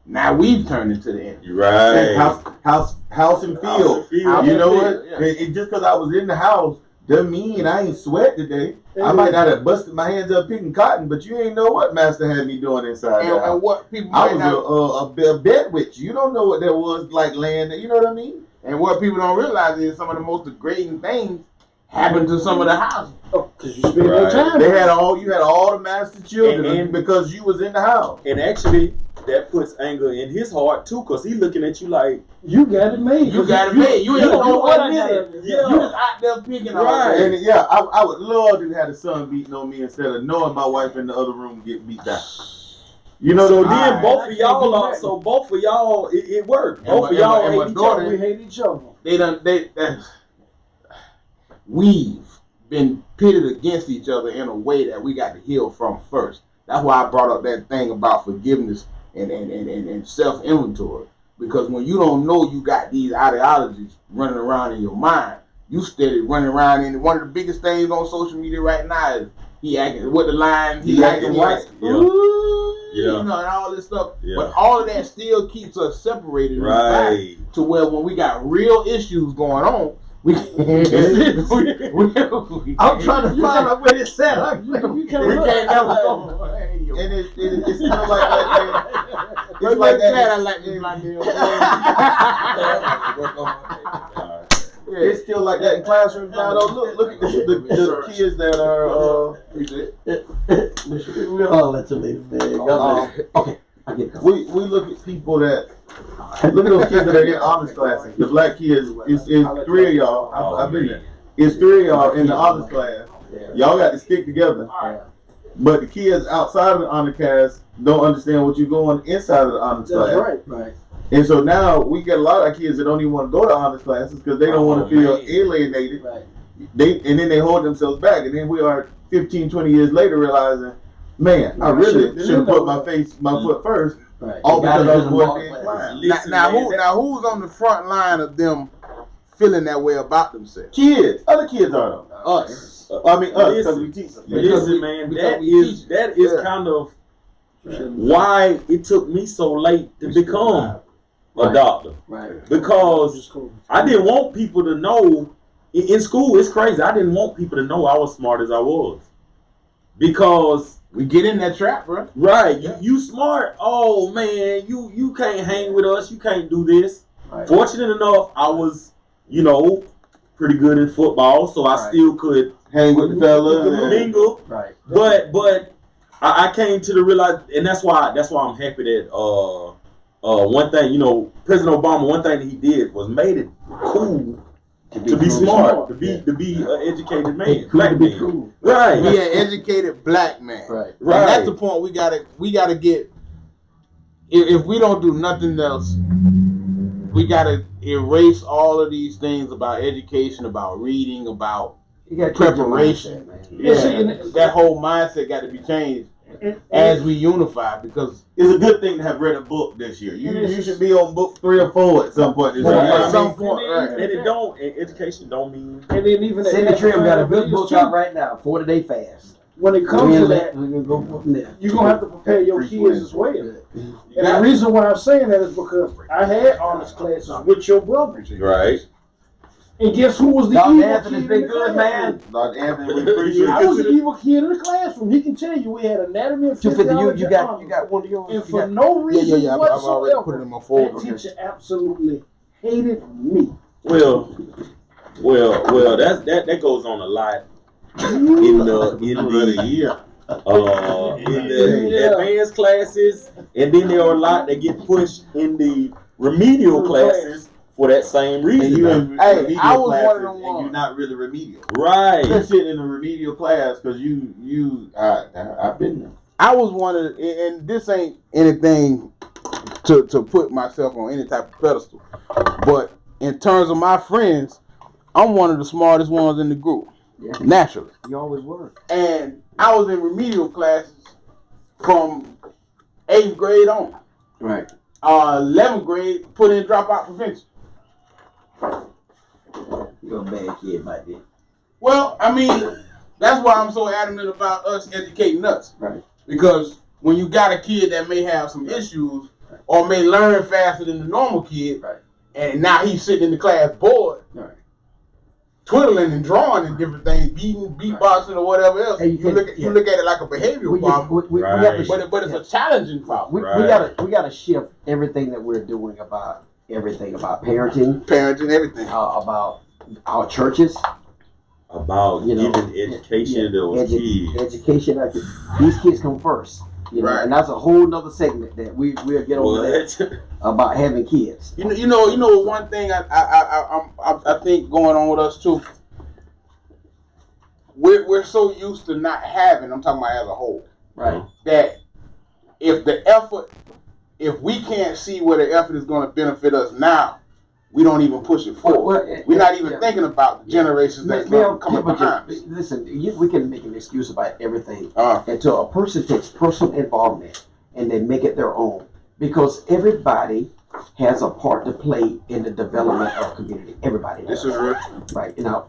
Now we've turned into the enemy.
Right.
House and field.
Field.
You know
Yeah.
what? It just because I was in the house doesn't mean I ain't sweat today. I might not have busted my hands up picking cotton, but you ain't know what Master had me doing inside the house.
And what people
I
might
was
not,
a bed witch. You don't know what that was like laying there. You know what I mean?
and what people don't realize is some of the most degrading things happen to some of the houses.
Because you spend no
Right.
time.
You had all the master children
And-
because you was in the house.
And actually, that puts anger in his heart too, cause he looking at you like,
You got it made.
You got it made. You ain't
don't
know what
I
did
got
it.
it.
Yeah.
You was out there picking all
Right.
day.
And yeah, I would love to have the son beating on me instead of knowing my wife in the other room get beat down. You know,
so
those
then
Alright.
both of y'all are, so both of y'all, it worked. Both of
my-
y'all
and my
hate each
daughter-
other.
We hate each other.
We've been pitted against each other in a way that we got to heal from first. That's why I brought up that thing about forgiveness and self-inventory. Because when you don't know you got these ideologies running around in your mind, you steady running around. And one of the biggest things on social media right now is he acting with the line, he acting white.
Yeah.
Ooh,
Yeah.
You know, and all this stuff.
Yeah.
But all of that still keeps us separated and divided,
Right.
to where when we got real issues going on, we
I'm trying to find out where it's at.
we can't never go.
And it's still like that.
It's like that. I like this black
It's still like that in classrooms now. Though, look at the kids that are.
Oh, that's amazing, man. Okay, I get it.
We look at people that look at those kids that are in honors classes. The black kids, it's three of y'all. I've been there. It's three of y'all in the honors class. Y'all got to stick together. But the kids outside of the honor class don't understand what you're going inside of the honors class.
That's right.
And so now we get a lot of kids that don't even want to go to honors classes because they don't want to feel alienated.
Right.
And then they hold themselves back. And then we are 15, 20 years later realizing, man, I really should have put my foot first.
Right.
All because I was
Guys,
going being blind.
Now who's on the front line of them feeling that way about themselves?
Kids, other kids are though.
Us.
I mean, us, because
Listen,
we teach them.
listen, man,
because
that
we
is
teach.
that is
Yeah.
kind of why it took me so late to become a doctor.
Right.
Because I didn't want people to know in school. It's crazy. I didn't want people to know I was smart as I was, because
We get in that trap, bro.
right, you smart. Oh man, you can't hang with us. You can't do this.
Right.
Fortunate enough, I was pretty good in football, so I
Right.
still could
Hang with the fella.
mingle.
Right.
But I came to the realize, and that's why I'm happy that one thing, President Obama, one thing that he did was made it cool to be smart, to be an educated man, black man.
Cool.
Right.
Be an educated black man.
Right.
And that's the point we gotta get. If we don't do nothing else, we gotta erase all of these things about education, about reading, about
You got
preparation.
man.
Yeah, that whole mindset got to be changed as we unify, because
It's a good thing to have read a book this year. You should be on book 3 or 4 at some point this year.
Right.
You know what I
At some
mean?
point, right.
And it don't. And education don't mean.
And then even
Cindy Trim got a good book out right now, 40 Day Fast.
when it comes to that,
We're gonna go from there.
you're gonna have to prepare your kids as well.
You
And
got-
the reason why I'm saying that is because I had honors classes with your brother.
Right.
And guess who was the
Dr.
evil
Anthony's
kid
been
in the
good,
classroom?
man.
Dr. Anthony, we appreciate
I was the
you.
evil kid in the classroom. He can tell you we had anatomy and
250.
physiology.
You got
honors.
one of yours.
And
You
for
got-
no reason
I've already put it
whatsoever,
in my
that
folder.
teacher absolutely hated me.
Well, that goes on a lot in the advanced classes, and then there are a lot that get pushed in the remedial classes for that same reason.
And you in
Hey,
remedial
I was one of
classes,
them
and
ones.
you're not really remedial.
Right.
You're sitting in a remedial class because I've been there.
I was one of, and this ain't anything to put myself on any type of pedestal, but in terms of my friends, I'm one of the smartest ones in the group,
Yeah.
naturally.
You always were.
And I was in remedial classes from 8th grade on.
Right.
11th grade, put in dropout prevention.
You're a bad kid back then.
Well, I mean, that's why I'm so adamant about us educating us.
Right.
Because when you got a kid that may have some issues or may learn faster than the normal kid,
Right.
and now he's sitting in the class bored,
Right.
twiddling and drawing and different things, beatboxing or whatever else,
Hey, you
you
can-
look at it like a behavioral problem,
we
Right.
have to
but it's a challenging problem.
we gotta shift everything that we're doing about everything about parenting,
Parenting, everything.
about our churches,
About
You know,
giving education to those kids.
education. These kids come first,
Right.
and that's a whole nother segment that we'll get over that about having kids.
You know one thing I think going on with us too. We're so used to not having. I'm talking about as a whole.
Right.
That if we can't see where the effort is going to benefit us now, we don't even push it forward. We're not even thinking about the generations that's coming behind us.
Listen, we can make an excuse about everything
Uh,
until a person takes personal involvement and they make it their own. Because everybody has a part to play in the development of community. Everybody does.
this is real.
Right. Now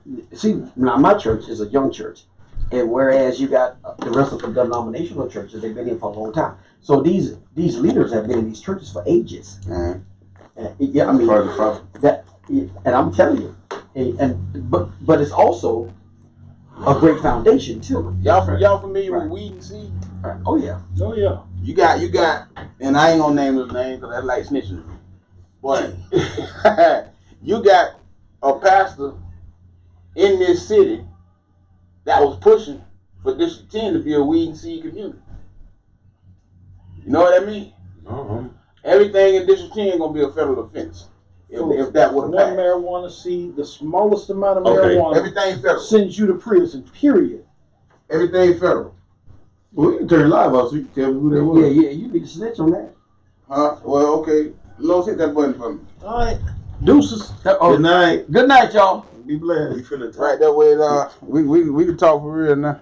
my church is a young church. And whereas you got the rest of the denominational churches, they've been in for a long time. So these leaders have been in these churches for ages.
Mhm.
Yeah, I mean,
Part of the problem.
and I'm telling you, but it's also a great foundation too.
Y'all familiar
Right.
with weed and seed?
Oh yeah.
Oh yeah.
You got, and I ain't gonna name his name because that's like snitching. But you got a pastor in this city that was pushing for District 10 to be a weed and seed community. You know what I mean?
Uh-huh.
Everything in District 10 gonna be a federal offense if that would
One
have passed.
marijuana seed, the smallest amount of
Okay.
marijuana
Everything federal.
sends you to prison. Period.
Everything federal.
Well, we can turn live off so you can tell me who they were.
Yeah. You need to snitch on that.
Huh? Well, okay. Los, hit that button for me.
All right. Deuces.
Good night.
Good night, y'all.
Be blessed.
We finna talk.
Right that way. We can talk for real now.